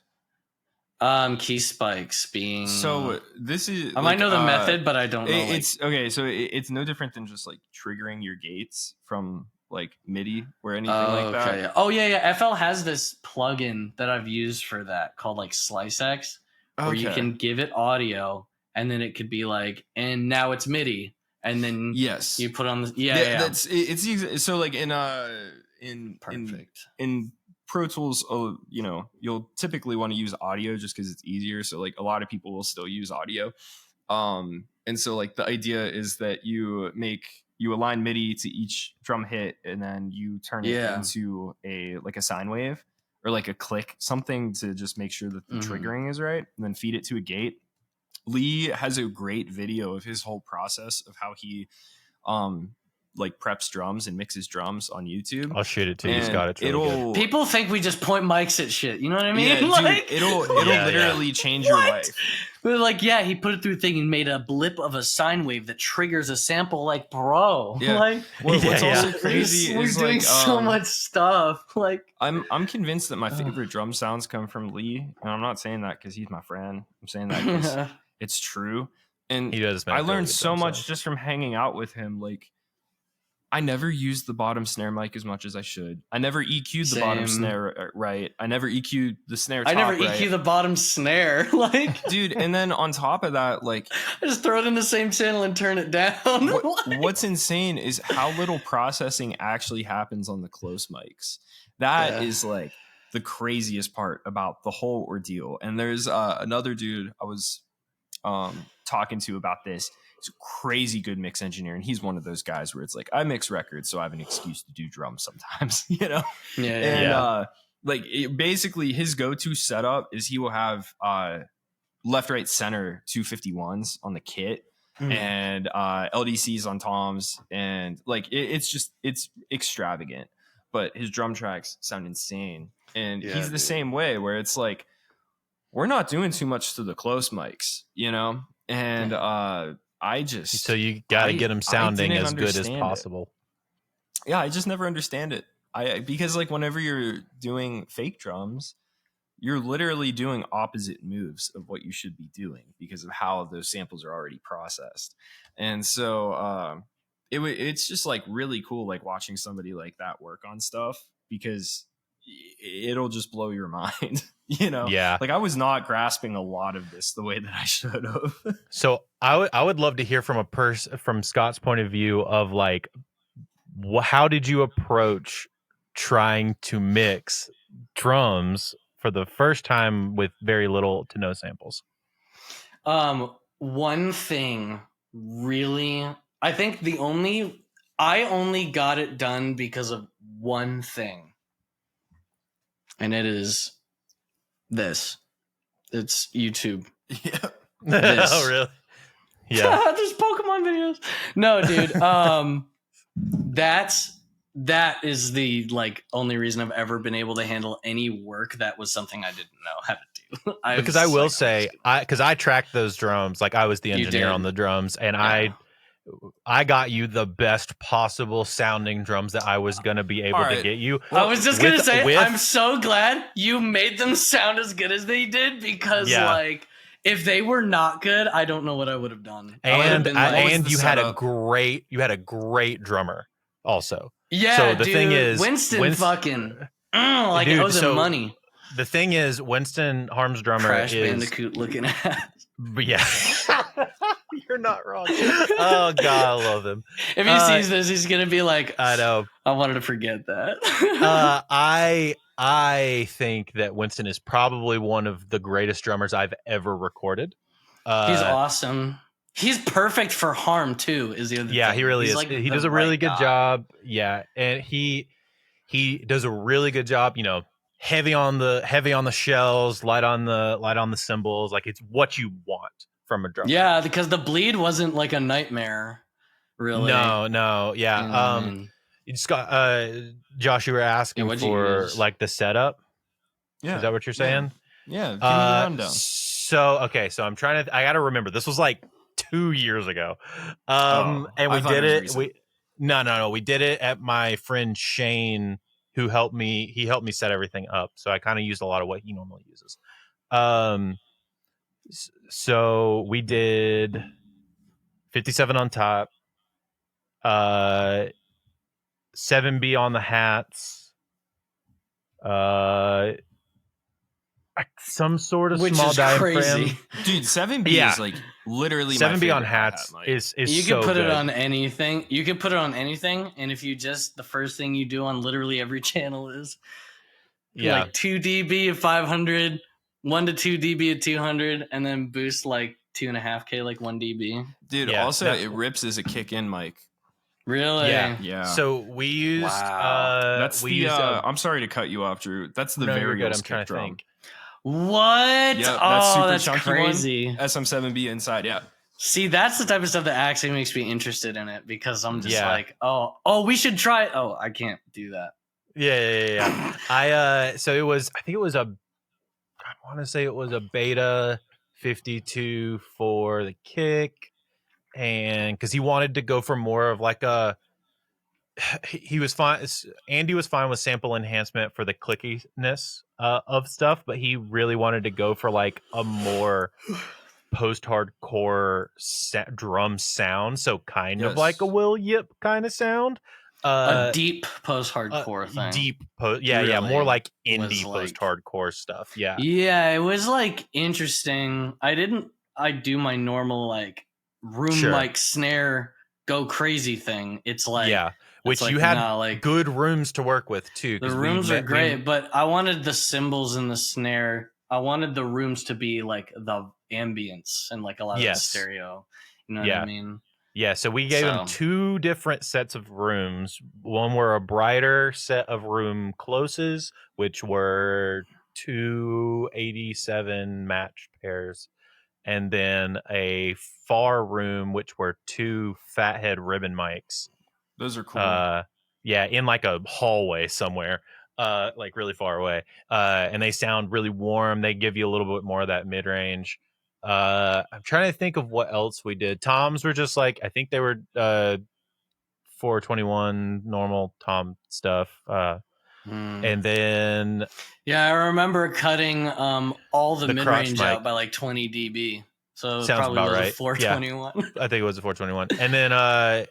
Key spikes being so this is I might know the method, but I don't know. It's okay, so it's no different than just like triggering your gates from like MIDI or anything like that. Yeah. Oh yeah. FL has this plugin that I've used for that called like SliceX, where you can give it audio and then it could be like, and now it's MIDI, and then you put on the That's it's so like in Pro Tools, you'll typically want to use audio just because it's easier. So like a lot of people will still use audio. And so like the idea is that you align MIDI to each drum hit and then you turn it into a sine wave or like a click, something to just make sure that the triggering is right, and then feed it to a gate. Lee has a great video of his whole process of how he like preps drums and mixes drums on YouTube. I'll shoot it to you, And Scott. It's really good. People think we just point mics at shit. You know what I mean? Yeah, dude, like, it'll Yeah, literally change your life. But like, yeah, he put it through a thing and made a blip of a sine wave that triggers a sample. Like, bro, Yeah. like What's Yeah. also crazy we're is doing like so much stuff. Like, I'm convinced that my favorite drum sounds come from Lee, and I'm not saying that because he's my friend. I'm saying that because it's true. And He does. Make I really learned good so drum much sounds. just from hanging out with him. Like, I never used the bottom snare mic as much as I should. I never EQ'd the bottom Same. snare right. I never EQ'd the snare I top never right. EQ the bottom snare. Like, Dude, and then on top of that, like, I just throw it in the same channel and turn it down. what's insane is how little processing actually happens on the close mics. That is like the craziest part about the whole ordeal. And there's another dude I was talking to about this. He's a crazy good mix engineer, and he's one of those guys where it's like, I mix records, so I have an excuse to do drums sometimes, you know? Yeah. And basically his go-to setup is he will have left, right, center 251s on the kit and LDCs on toms, and like it's extravagant, but his drum tracks sound insane. And he's the same way, where it's like, we're not doing too much to the close mics, you know? And So you got to get them sounding as good as possible. Yeah, I just never understand it. Because like whenever you're doing fake drums, you're literally doing opposite moves of what you should be doing because of how those samples are already processed. And so it's just like really cool, like watching somebody like that work on stuff, because it'll just blow your mind. You know, like I was not grasping a lot of this the way that I should have. So I would love to hear from from Scott's point of view of like, how did you approach trying to mix drums for the first time with very little to no samples? One thing really, I think I only got it done because of one thing, and it is this. It's YouTube. Yeah. Oh, really? Yeah. There's Pokemon videos. No, dude. That is the like only reason I've ever been able to handle any work that was something I didn't know how to do. Because I will say, because I tracked those drums, like I was the engineer did. on the drums, and I got you the best possible sounding drums that I was gonna be able to get you. I was just gonna say, I'm so glad you made them sound as good as they did, because like if they were not good, I don't know what I would have done. And you had a great drummer also. Yeah, so the dude, thing is, Winston fucking like it owes him money. The thing is, Winston Harm's drummer Crash is Bandicoot looking at. But yeah. You're not wrong. Oh God, I love him. If he sees this, he's gonna be like, I know. I wanted to forget that. I think that Winston is probably one of the greatest drummers I've ever recorded. He's awesome. He's perfect for Harm too. Is the other thing. He really he's is. Like he does a really good job. Yeah, and he does a really good job. You know, heavy on the shells, light on the cymbals. Like it's what you want from a drummer. Yeah, because the bleed wasn't like a nightmare. Really? No. Yeah. Scott, Josh, you were asking for like the setup. Yeah. Is that what you're saying? Yeah. Give me the rundown. So I'm trying to. I got to remember. This was like 2 years ago. And we did it. We did it at my friend Shane, who helped me. He helped me set everything up. So I kind of used a lot of what he normally uses. So we did 57 on top, 7B on the hats, some sort of small diaphragm. Crazy. Dude, 7B is like literally 7B on hats is you so can put good. it on anything. You can put it on anything, and if you just the first thing you do on literally every channel is like 2 dB at 500, 1 to 2 dB at 200, and then boost like 2.5K like 1 dB. Dude, also it rips as a kick-in mic. Really? Yeah. So we used that's I'm sorry to cut you off, Drew. That's the variables kick drum. What? Yep, that's super chunky crazy. one. SM7B inside, yeah. See, that's the type of stuff that actually makes me interested in it because I'm just Yeah. like, oh, we should try it. Oh, I can't do that. Yeah. So it was, I think it was I want to say it was a beta 52 for the kick, and because he wanted to go for more of like he was fine. Andy was fine with sample enhancement for the clickiness of stuff, but he really wanted to go for like a more post-hardcore drum sound, so kind of like a Will Yip kind of sound. A deep post-hardcore thing. More like indie like, post-hardcore stuff. Yeah, it was like interesting. I do my normal like room mic snare go crazy thing. It's like which like, you had good rooms to work with too. The rooms are great, but I wanted the cymbals in the snare. I wanted the rooms to be like the ambience and like a lot of the stereo. You know what I mean? Yeah, so we gave him 2 different sets of rooms. One were a brighter set of room closes, which were 287 match pairs, and then a far room, which were 2 fathead ribbon mics. Those are cool. In like a hallway somewhere, like really far away. And they sound really warm. They give you a little bit more of that mid range. I'm trying to think of what else we did. Toms were just like, I think they were 421 normal tom stuff. And then I remember cutting all the mid range out by like 20 dB. So sounds probably about was right. A 421. Yeah, I think it was a 421.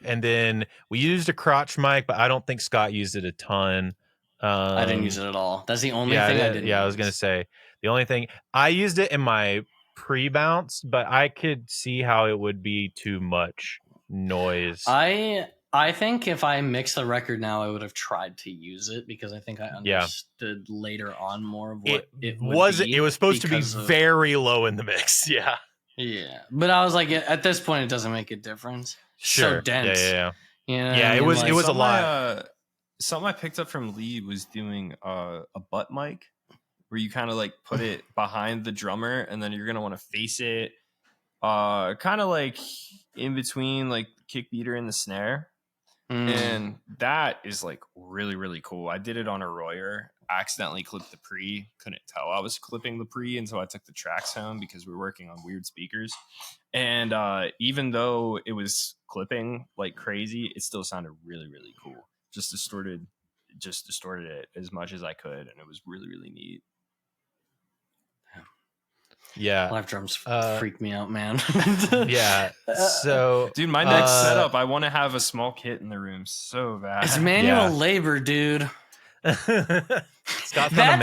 And then we used a crotch mic, but I don't think Scott used it a ton. I didn't use it at all. That's the only thing I didn't. Yeah, I was gonna say the only thing I used it in my pre-bounce, but I could see how it would be too much noise. I think if I mixed the record now, I would have tried to use it because I think I understood later on more of what it was. It was supposed to be very low in the mix. Yeah. Yeah, but I was like, at this point, it doesn't make a difference. Sure. So dense. Yeah. You know it was like, it was a lot. Something I picked up from Lee was doing a butt mic, where you kind of like put it behind the drummer, and then you're gonna want to face it, kind of like in between like the kick beater and the snare, and that is like really really cool. I did it on a Royer. Accidentally clipped the pre, couldn't tell I was clipping the pre until I took the tracks home because we were working on weird speakers, and even though it was clipping like crazy, it still sounded really really cool. Just distorted it as much as I could, and it was really really neat. Yeah, live drums freak me out, man. Yeah, so dude, my next setup, I want to have a small kit in the room so bad. It's manual labor, dude. That's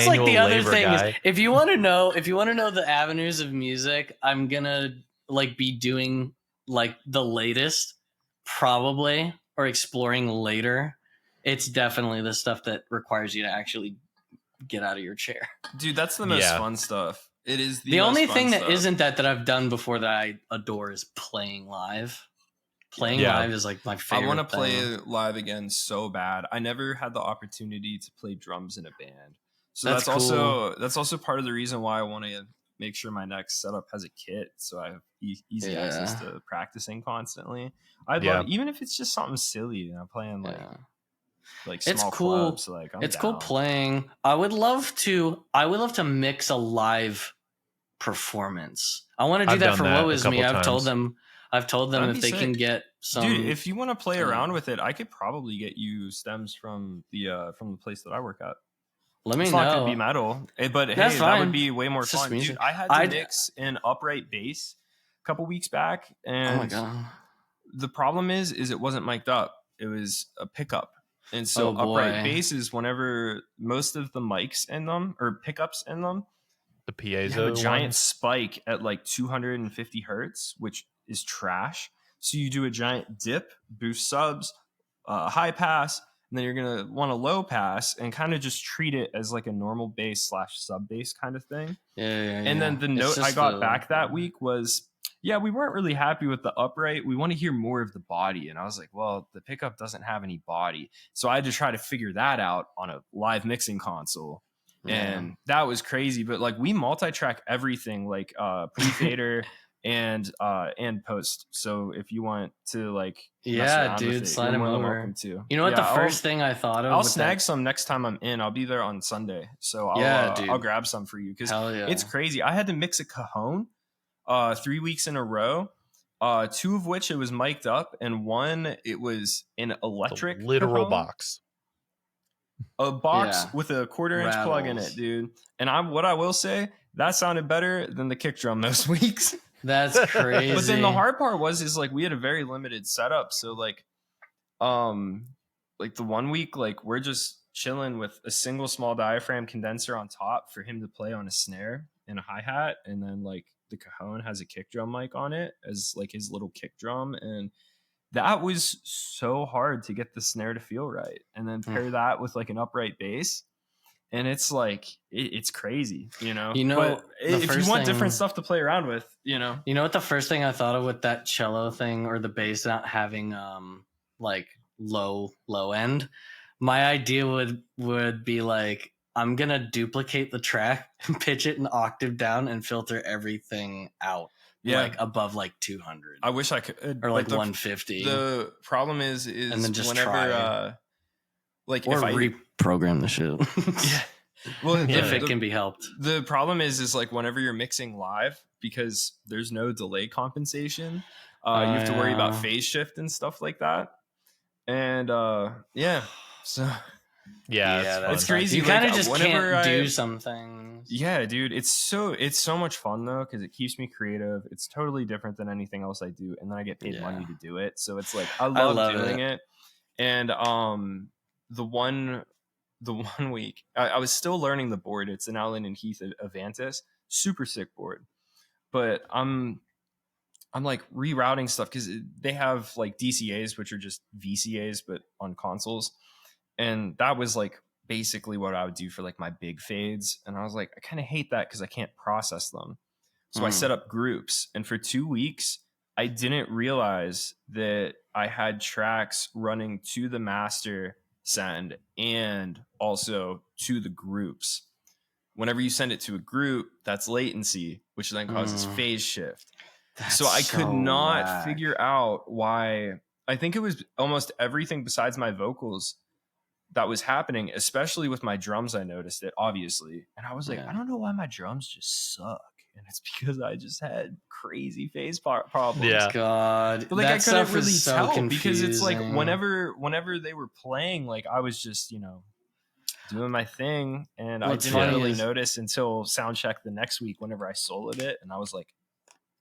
like the other thing is, if you want to know the avenues of music I'm gonna like be doing like the latest probably or exploring later, it's definitely the stuff that requires you to actually get out of your chair, dude. That's the most fun stuff. It is the only thing that isn't that I've done before that I adore is playing live. Live is like my favorite. I want to play live again so bad. I never had the opportunity to play drums in a band, so that's cool. also part of the reason why I want to make sure my next setup has a kit, so I have easy access to practicing constantly. I'd love, even if it's just something silly, I'm playing like small clubs. Like it's cool playing. I would love to mix a live performance. I want to do that for Woe Is Me. I've told them if they can get some. Dude, if you want to play around with it, I could probably get you stems from the place that I work at. Let me know. It's not gonna be metal, but hey, that would be way more fun. Dude, I had to mix an upright bass a couple weeks back, and oh my god, the problem is it wasn't mic'd up. It was a pickup, and so upright basses, whenever most of the mics in them or pickups in them, the piezo have a giant spike at like 250 hertz, which is trash. So you do a giant dip, boost subs, high pass, and then you're gonna want a low pass and kind of just treat it as like a normal bass / sub bass kind of thing. And then the note I got back that week was, we weren't really happy with the upright. We want to hear more of the body. And I was like, well, the pickup doesn't have any body. So I had to try to figure that out on a live mixing console. And that was crazy. But like we multi-track everything, like pre-fader and post. So if you want to like mess Yeah, around with dude, it, slide you're them more than over. welcome to. You know what? Yeah, The first thing I thought of. I'll with snag that, some next time I'm in. I'll be there on Sunday, so dude. I'll grab some for you because Hell yeah. it's crazy. I had to mix a cajon 3 weeks in a row. 2 of which it was mic'd up, and 1 it was an electric The literal cajon. box. A box Yeah. with a 1/4-inch plug in Rattles. it, dude. And what I will say, that sounded better than the kick drum those weeks. That's crazy. But then the hard part is like we had a very limited setup. So like the 1 week, like we're just chilling with a single small diaphragm condenser on top for him to play on a snare and a hi-hat, and then like the cajon has a kick drum mic on it as like his little kick drum, and that was so hard to get the snare to feel right, and then pair that with like an upright bass, and it's like it's crazy, you know. But if you want different stuff to play around with, you know what the first thing I thought of with that cello thing or the bass not having like low end, my idea would be like, I'm gonna duplicate the track and pitch it an octave down and filter everything out. Yeah. Like above like 200. I wish I could, or like 150. The problem is and then just whenever try. like Or if I reprogram the shit. yeah. Well, if it can be helped. The problem is like whenever you're mixing live, because there's no delay compensation, you have to worry about phase shift and stuff like that. And yeah, so Yeah, it's crazy. You kind of Like, just can't do some things. Yeah, dude, it's so much fun though because it keeps me creative. It's totally different than anything else I do, and then I get paid money to do it. So it's like I love doing it. And the one week I was still learning the board. It's an Allen and Heath Avantis, super sick board, but I'm like rerouting stuff because they have like DCAs, which are just VCAs but on consoles, and that was like basically what I would do for like my big fades. And I was like, I kind of hate that because I can't process them. So I set up groups, and for 2 weeks I didn't realize that I had tracks running to the master send and also to the groups. Whenever you send it to a group, that's latency, which then causes phase shift. So I could not figure out why. I think it was almost everything besides my vocals that was happening, especially with my drums. I noticed it, obviously. And I was like, I don't know why my drums just suck. And it's because I just had crazy phase problems. Yeah. God. But like I couldn't really tell confusing. Because it's like whenever they were playing, like I was just, doing my thing. And I didn't really notice until sound check the next week whenever I soloed it. And I was like,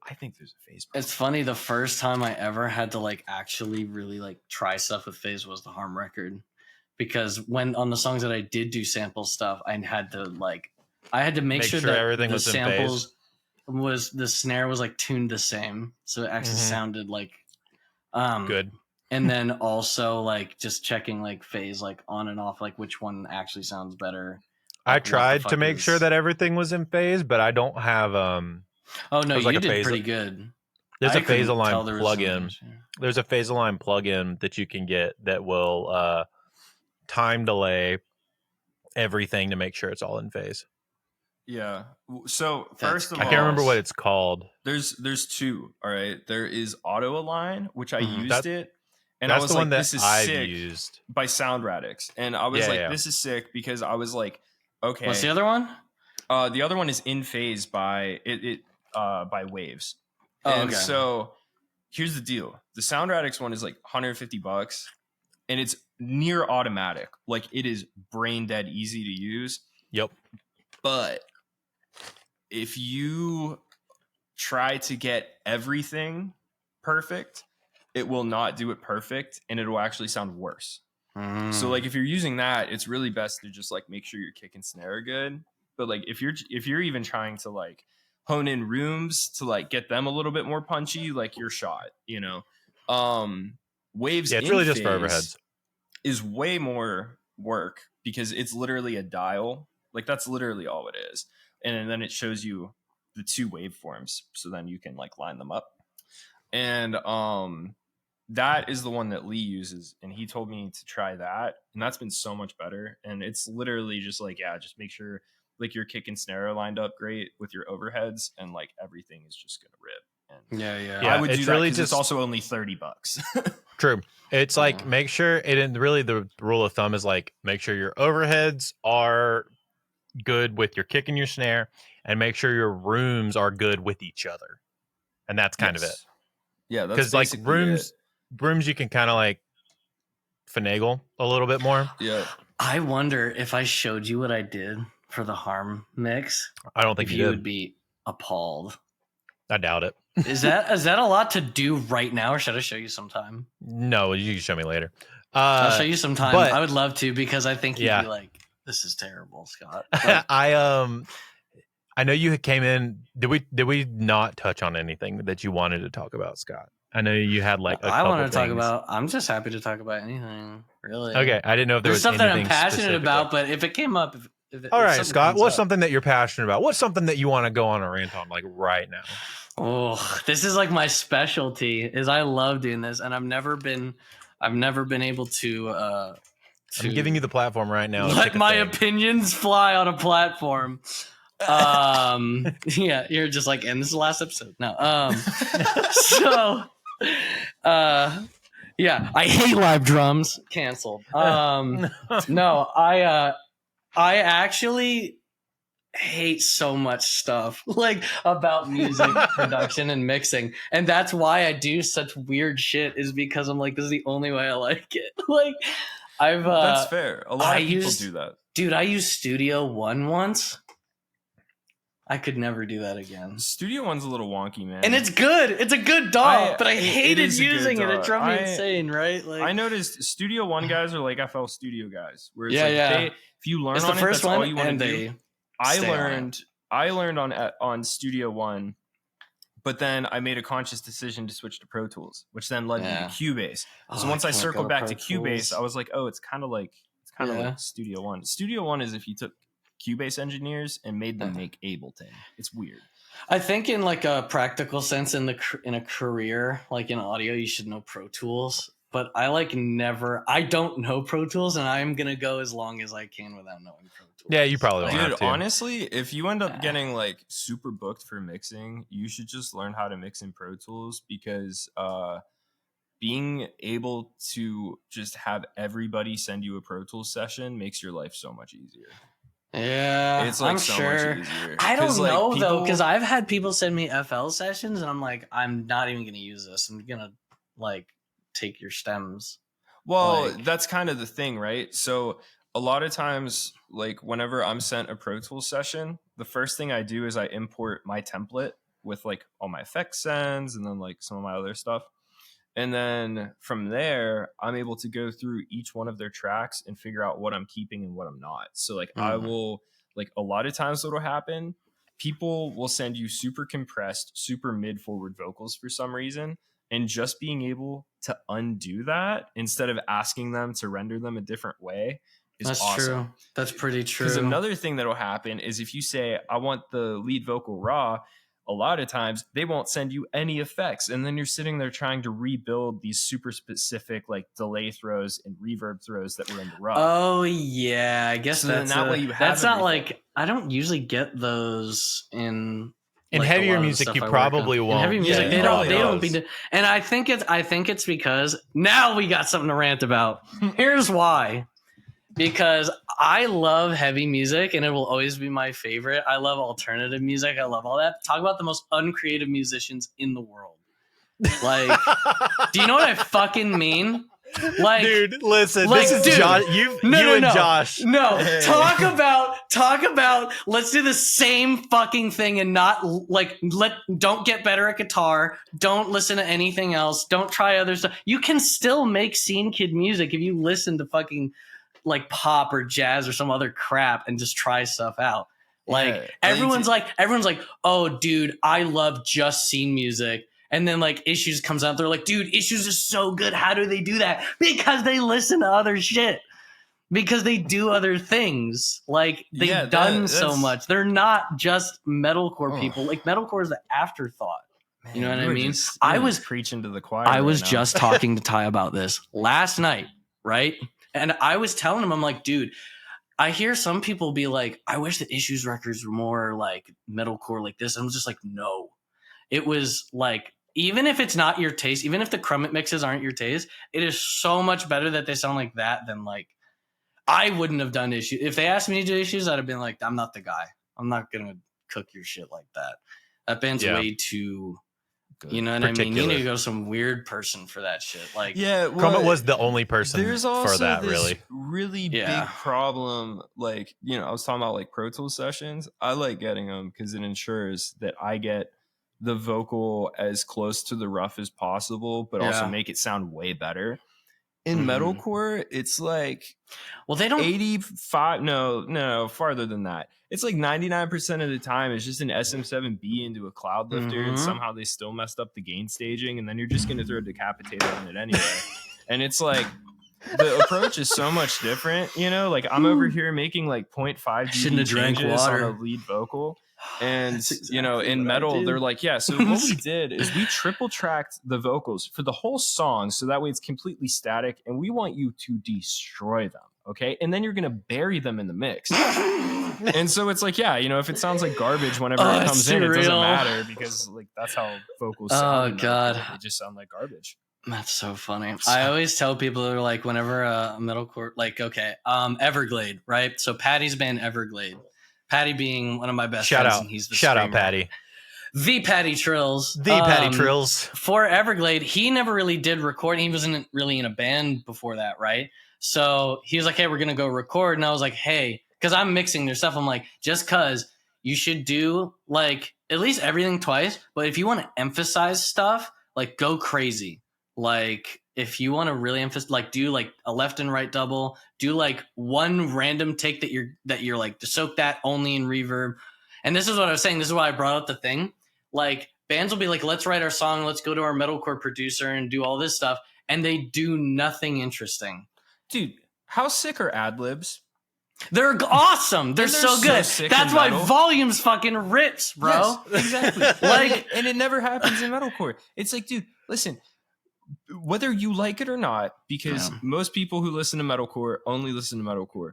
I think there's a phase problem. It's funny, the first time I ever had to like actually really like try stuff with phase was the Harm record. Because when on the songs that I did do sample stuff, I had to make sure that everything the was samples the snare was like tuned the same, so it actually sounded like good. And then also like just checking like phase like on and off, like which one actually sounds better. I tried to make sure that everything was in phase, but I don't have Oh no, you did phase, pretty good. There's a Phaseline plugin. There's a Phaseline plugin that you can get that will time delay everything to make sure it's all in phase. Yeah. So first of all, I can't remember what it's called. There's 2. All right. There is Auto Align, which I used it, and that's I was the like, one that this is I've sick used by Sound Radix, and I was this is sick because I was like, okay. What's the other one? The other one is In Phase by by Waves. And so here's the deal: the Sound Radix one is like $150, and it's near automatic. Like it is brain dead easy to use. Yep. But if you try to get everything perfect, it will not do it perfect, and it will actually sound worse. So like if you're using that, it's really best to just like make sure your kick and snare are good. But like if you're even trying to like hone in rooms to like get them a little bit more punchy, like your shot, Waves. Yeah, it's really just for overheads. Is way more work because it's literally a dial. Like that's literally all it is. And then it shows you the 2 waveforms. So then you can like line them up. And that is the one that Lee uses. And he told me to try that. And that's been so much better. And it's literally just like, just make sure like your kick and snare are lined up great with your overheads, and like everything is just gonna rip. And Yeah. I would do It's that really because it's just- also only $30. True. It's like Yeah. make sure it. And really, the rule of thumb is like make sure your overheads are good with your kick and your snare, and make sure your rooms are good with each other. And that's kind of it. Yes. Yeah, that's Because like basically rooms, you can kind of like finagle a little bit more. it. Yeah. I wonder if I showed you what I did for the harm mix, I don't think if you you did. would be appalled. I doubt it. Is that a lot to do right now, or should I show you sometime? No, you can show me later. I'll show you sometime. but- I would love to, because I think you'd Yeah. be like, "This is terrible, Scott." But I know you came in. Did we not touch on anything that you wanted to talk about, Scott? I know you had like a I couple want to talk things. about. I'm just happy to talk about anything, really. Okay, I didn't know if there There's was stuff that I'm anything passionate specifically. about, but if it came up, All if right, something Scott, comes what's up- something that you're passionate about? What's something that you want to go on a rant on, like right now? Oh, this is like my specialty. Is I love doing this, and I've never been able to. I'm giving you the platform right now. to let pick a my thing. opinions fly on a platform. Yeah, you're just like, and this is the last episode. No, so, yeah, I hate live drums. Canceled. No, I actually hate so much stuff like about music production and mixing, and that's why I do such weird shit. Is because I'm like, this is the only way I like it. Like, I've That's fair. A lot I of people used- do that. dude, I used Studio One once. I could never do that again. Studio One's a little wonky, man. And it's good. It's a good DAW, but I it hated is a good using it. It DAW. drove me I- insane, right? Like, I noticed Studio One guys are like FL Studio guys. Where it's Yeah, like yeah. if you learn it's on the first it, that's all one, you want and to do. they I stay on it. learned on Studio One, but then I made a conscious decision to switch to Pro Tools, which then led me Yeah. to Cubase. Oh, So once I can't circled go back to Pro Cubase, Tools. I was like, oh, it's kind of like Yeah. Studio One. Studio One is if you took Cubase engineers and made them Yeah. make Ableton. It's weird. I think in like a practical sense, in a career, like in audio, you should know Pro Tools. But I don't know Pro Tools, and I'm gonna go as long as I can without knowing Pro Tools. Yeah, you probably don't have Dude, to. honestly, if you end up Yeah. getting like super booked for mixing, you should just learn how to mix in Pro Tools, because being able to just have everybody send you a Pro Tools session makes your life so much easier. Yeah, It's like I'm so sure. much easier. I don't 'Cause, like, know though, people- because I've had people send me FL sessions, and I'm like, I'm not even gonna use this. I'm gonna like take your stems. Well, like- that's kind of the thing, right? So a lot of times, like whenever I'm sent a Pro Tools session, the first thing I do is I import my template with like all my effects sends and then like some of my other stuff. And then from there, I'm able to go through each one of their tracks and figure out what I'm keeping and what I'm not. So like I Mhm. will, like a lot of times what'll happen, people will send you super compressed, super mid forward vocals for some reason. And just being able to undo that instead of asking them to render them a different way is That's awesome. true. That's pretty true. Because another thing that'll happen is if you say, I want the lead vocal raw, a lot of times they won't send you any effects. And then you're sitting there trying to rebuild these super specific like delay throws and reverb throws that were in the raw. Oh yeah, I guess So then that's that way you have that's not everything. like, I don't usually get those in In like, a heavier lot of the music, stuff you I work probably on. In won't. heavy music, Yeah, they you don't. probably They don't. won't. And I think it's because now we got something to rant about. Here's why. Because I love heavy music, and it will always be my favorite. I love alternative music. I love all that. Talk about the most uncreative musicians in the world. Like, do you know what I fucking mean? Like, Dude, listen, like, this is dude, Josh. You and Josh. No, Hey. talk about. Let's do the same fucking thing and not like don't get better at guitar. Don't listen to anything else. Don't try other stuff. You can still make scene kid music if you listen to fucking like pop or jazz or some other crap and just try stuff out. Like Yeah, everyone's like, oh, dude, I love just scene music. And then like Issues comes out, they're like, dude, Issues is so good. How do they do that? Because they listen to other shit. Because they do other things. Like they've Yeah, done so that's- much. They're not just metalcore Oh. people. Like metalcore is the afterthought. Man, You know what I were mean? just- I you were was- preaching to the choir. I right was now. just talking to Ty about this last night, right? And I was telling him, I'm like, dude, I hear some people be like, I wish the Issues records were more like metalcore like this. And I was just like, no. it was like, even if it's not your taste, even if the Crummett mixes aren't your taste, it is so much better that they sound like that than like, I wouldn't have done Issues. If they asked me to do Issues, I'd have been like, I'm not the guy. I'm not going to cook your shit like that. That band's way too, good. You know what I mean? You need to go to some weird person for that shit. Like, yeah, Crummett was the only person there's also for that, this really big problem. Like, you know, I was talking about like Pro Tools sessions. I like getting them because it ensures that I get the vocal as close to the rough as possible, but also make it sound way better. In metalcore, it's like, well, they don't 85. No, farther than that. It's like 99% of the time it's just an SM7B into a cloud lifter, and somehow they still messed up the gain staging, and then you're just gonna throw a decapitator on it anyway. And it's like, the approach is so much different, you know. Like, I'm over here making like 0.5 dB changes on a lead vocal. And exactly, you know, in metal, they're like, yeah, so what we did is we triple tracked the vocals for the whole song, so that way it's completely static, and we want you to destroy them, okay? And then you're gonna bury them in the mix. And so it's like, yeah, you know, if it sounds like garbage whenever it comes in, it doesn't matter, because like that's how vocals sound. Oh god, they just sound like garbage. That's so funny. I always tell people, they're like, whenever a metalcore, like, okay, Everglade, right? So Patty's band Everglade. Patty being one of my best friends, and he's the shout screamer. out Patty. The Patty Trills. Patty Trills. For Everglade, he never really did record. He wasn't really in a band before that, right? So he was like, hey, we're going to go record. And I was like, hey, because I'm mixing their stuff. I'm like, just because you should do like at least everything twice. But if you want to emphasize stuff, like go crazy. Like if you want to really emphasize, like do like a left and right double, do like one random take that you're like to soak that only in reverb. And this is what I was saying. This is why I brought up the thing. Like bands will be like, let's write our song. Let's go to our metalcore producer and do all this stuff. And they do nothing interesting. Dude, how sick are ad libs? They're awesome. They're so good. That's why Volumes fucking rips, bro. Yes, exactly. Like, and it never happens in metalcore. It's like, dude, listen, whether you like it or not, because most people who listen to metalcore only listen to metalcore.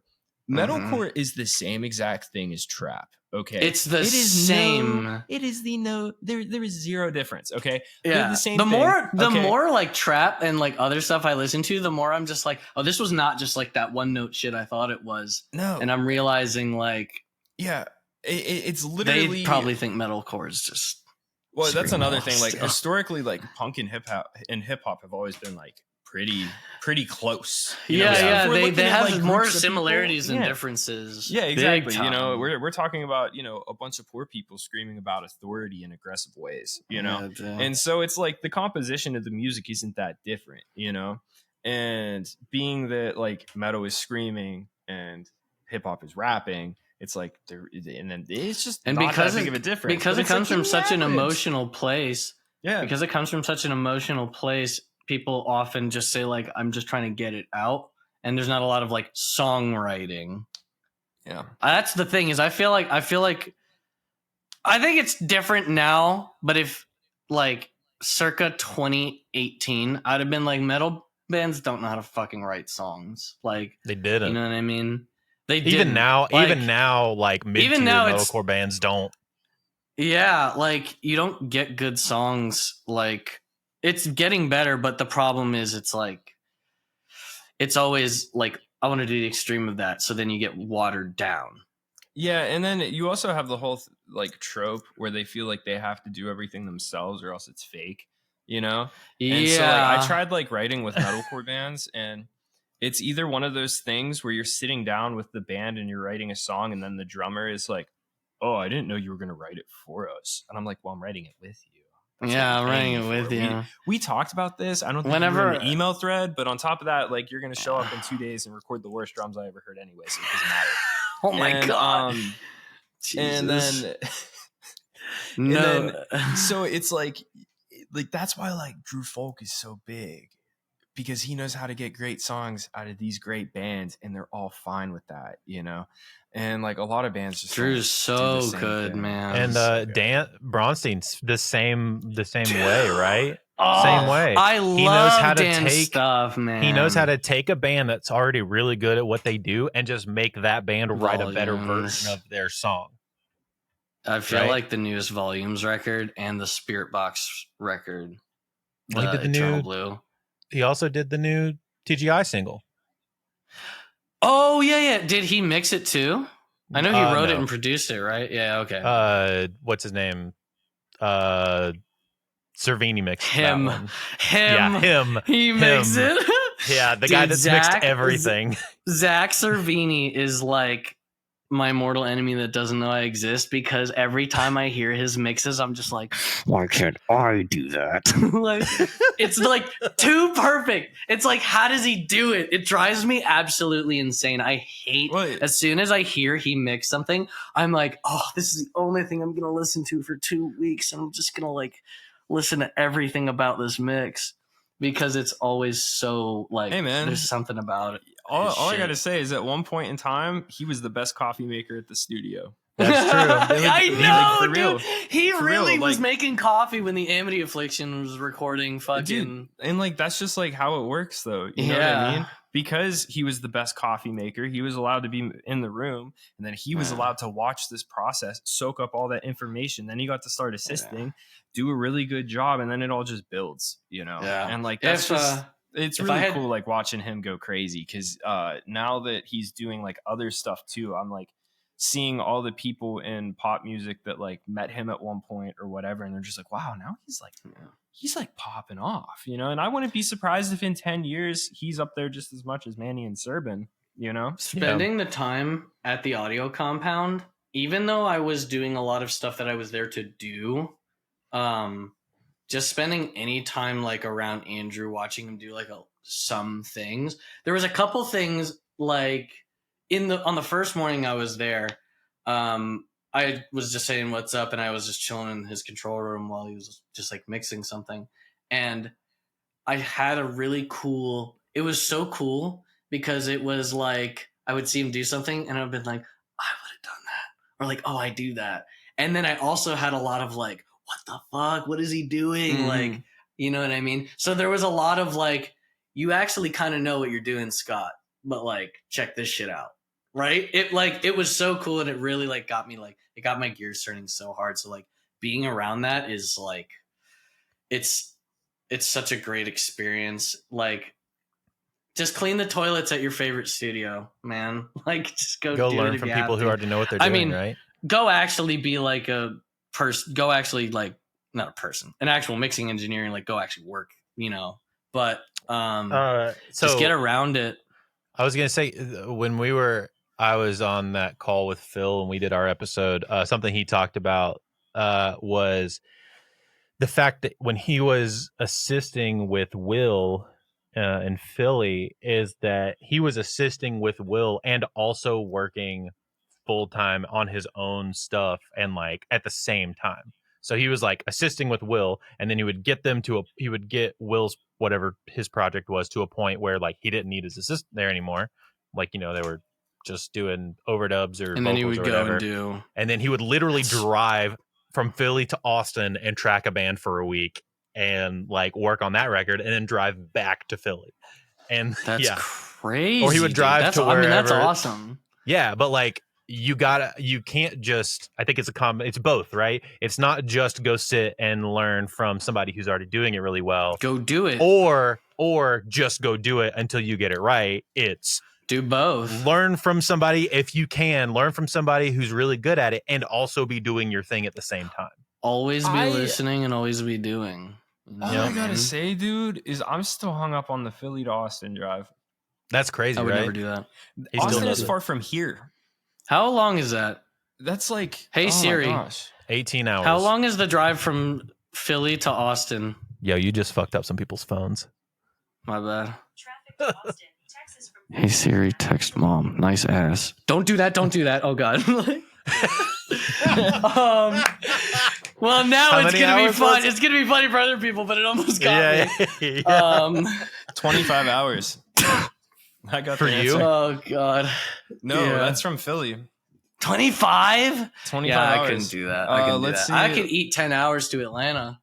Metalcore is the same exact thing as trap. Okay, it's the same. It is there is zero difference. Okay, yeah. They're the same. The more like trap and like other stuff I listen to, the more I'm just like, oh, this was not just like that one note shit I thought it was. No, and I'm realizing like, yeah, it's literally, they probably think metalcore is just. Well, that's another thing. Like historically, like punk and hip hop have always been like pretty close. Yeah, they have like more similarities than differences. Yeah, exactly. You know, we're talking about, you know, a bunch of poor people screaming about authority in aggressive ways, you know. And so it's like the composition of the music isn't that different, you know. And being that like metal is screaming and hip hop is rapping, it's like and then it's just not that big of a difference because it comes from such an emotional place. Yeah, because it comes from such an emotional place. People often just say like, I'm just trying to get it out, and there's not a lot of like songwriting. Yeah, that's the thing. Is I feel like I think it's different now, but if like circa 2018, I'd have been like, metal bands don't know how to fucking write songs. Like they didn't. You know what I mean? They didn't. Even now, like mid-tier metalcore bands don't. Yeah, like you don't get good songs. Like it's getting better, but the problem is it's like it's always like I want to do the extreme of that, so then you get watered down. Yeah, and then you also have the whole like trope where they feel like they have to do everything themselves or else it's fake, you know? Yeah. And so like, I tried like writing with metalcore bands, and it's either one of those things where you're sitting down with the band and you're writing a song, and then the drummer is like, "Oh, I didn't know you were going to write it for us," and I'm like, "Well, I'm writing it with you." I'm writing it with you. We talked about this. I don't think we're in an email thread, but on top of that, like you're going to show up in 2 days and record the worst drums I ever heard anyway, so it doesn't matter. Oh my god! And then, so it's like that's why like Drew Folk is so big, because he knows how to get great songs out of these great bands, and they're all fine with that, you know. And like a lot of bands just Drew's so good, thing. man. And Dan Bronstein's the same way, right? Same way. He knows how to take stuff, man. He knows how to take a band that's already really good at what they do and just make that band write a better version of their song. I feel Right? like the newest Volumes record and the Spirit Box record, He did the Eternal new- Blue. He also did the new TGI single. Oh yeah. Did he mix it too? I know he wrote it No. and produced it, right? Yeah. Okay. What's his name? Cervini mixed Him. that one. Him. Yeah, him. He mixed Him. it. Yeah, the Dude, guy that's mixed Zach- everything. Zach Cervini is like my mortal enemy that doesn't know I exist, because every time I hear his mixes, I'm just like, why can't I do that? Like, it's like too perfect. It's like, how does he do it? It drives me absolutely insane. I hate as soon as I hear he mix something, I'm like, oh, this is the only thing I'm gonna listen to for 2 weeks. I'm just gonna like listen to everything about this mix, because it's always so like, Hey, man. there's something about it. All I Shit. gotta say is at one point in time, he was the best coffee maker at the studio. That's true. I know, for real. dude. He For really real, was like- making coffee when the Amity Affliction was recording fucking. Dude, and like that's just like how it works, though. You know what I mean? Because he was the best coffee maker, he was allowed to be in the room, and then he was allowed to watch this process, soak up all that information. Then he got to start assisting, do a really good job, and then it all just builds, you know. Yeah. And like that's just. It's if really I had- cool, like watching him go crazy, because now that he's doing like other stuff too, I'm like seeing all the people in pop music that like met him at one point or whatever, and they're just like, wow, now he's like popping off, you know. And I wouldn't be surprised if in 10 years he's up there just as much as Manny and Serban, you know. Spending the time at the audio compound, even though I was doing a lot of stuff that I was there to do, just spending any time like around Andrew, watching him do like some things. There was a couple things like on the first morning I was there. I was just saying what's up, and I was just chilling in his control room while he was just like mixing something. And I had a really cool. It was so cool because it was like I would see him do something, and I've been like, I would have done that, or like, oh, I do that. And then I also had a lot of like, what the fuck? What is he doing? Mm. Like, you know what I mean? So there was a lot of like, you actually kind of know what you're doing, Scott, but like, check this shit out. Right? It was so cool, and it really like got me like, it got my gears turning so hard. So like being around that is like, it's such a great experience. Like, just clean the toilets at your favorite studio, man. Like, just go do learn it if from you people have who to. already know what they're I doing, mean, right? Go actually be like a person. Go actually like not a person, an actual mixing engineer, and like go actually work. You know, but So just get around it. I was gonna say when I was on that call with Phil and we did our episode. Something he talked about was the fact that when he was assisting with Will in Philly, is that he was assisting with Will and also working full time on his own stuff, and like at the same time. So he was like assisting with Will, and then he would get Will's whatever his project was to a point where like he didn't need his assistant there anymore. Like, you know, they were just doing overdubs or And then he vocals would or go whatever. and do. And then he would literally drive from Philly to Austin and track a band for a week and like work on that record, and then drive back to Philly. And That's crazy. Or he would drive dude. to wherever. I mean, that's awesome. Yeah, but like you can't just, I think it's it's both, right? It's not just go sit and learn from somebody who's already doing it really well. Go do it. Or just go do it until you get it right. It's do both. Learn from somebody, if you can, learn from somebody who's really good at it, and also be doing your thing at the same time. Always be listening and always be doing. All I gotta say, dude, is I'm still hung up on the Philly to Austin drive. That's crazy, I would right? never do that. Austin is far from here. How long is that? That's like, hey Siri, 18 hours. How long is the drive from Philly to Austin? Yo, you just fucked up some people's phones. My bad. Traffic to Austin, Texas from hey Siri, text mom. Nice ass. Don't do that. Don't do that. Oh God. Well, now it's gonna be fun. It's gonna be funny for other people, but it almost got me. Yeah. 25 hours. I got for the you. answer. Oh God. No, that's from Philly. 25? 25 yeah, hours. I couldn't do that. I couldn't do let's that. I see. could eat 10 hours to Atlanta.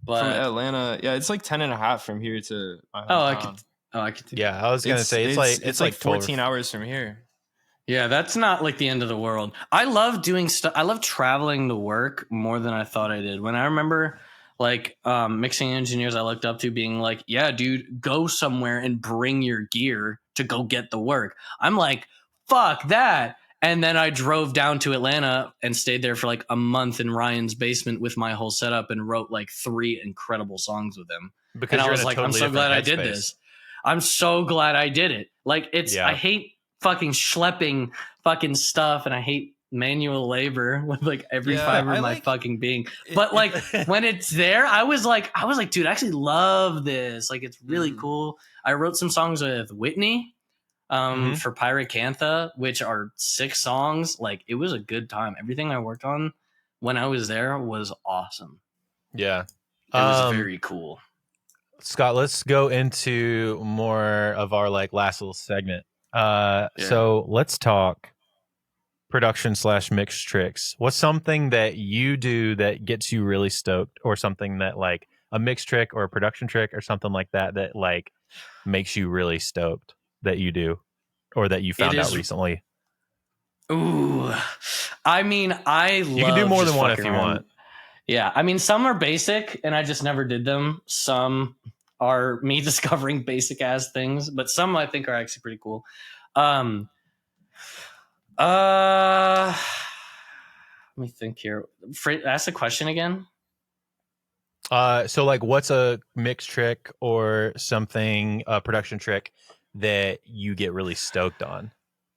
But From Atlanta, yeah, it's like 10 and a half from here to my I hometown. could. Oh, I could do Yeah, I was gonna say it's like 14 hours from here. Yeah, that's not like the end of the world. I love doing stuff. I love traveling to work more than I thought I did. When I remember like mixing engineers I looked up to being like, yeah, dude, go somewhere and bring your gear to go get the work. I'm like, fuck that. And then I drove down to Atlanta and stayed there for like a month in Ryan's basement with my whole setup and wrote like 3 incredible songs with him. Because And I you're was in a like, I'm totally so glad I different did headspace. this. I'm so glad I did it. Like I hate fucking schlepping fucking stuff, and I hate manual labor with like every fiber of my fucking being. But like when it's there, I was like, dude, I actually love this. Like it's really cool. I wrote some songs with Whitney for Pirate Cantha, which are 6 songs. Like it was a good time. Everything I worked on when I was there was awesome. Yeah. It was very cool. Scott, let's go into more of our like last little segment. So let's talk production / mix tricks. What's something that you do that gets you really stoked, or something that like a mix trick or a production trick or something like that that like makes you really stoked that you do, or that you found out recently? Ooh, I mean, you can do more than one if you want. Yeah, I mean, some are basic and I just never did them. Some are me discovering basic ass things, but some I think are actually pretty cool. Let me think here. Ask the question again. So like, what's a mix trick or something, a production trick that you get really stoked on?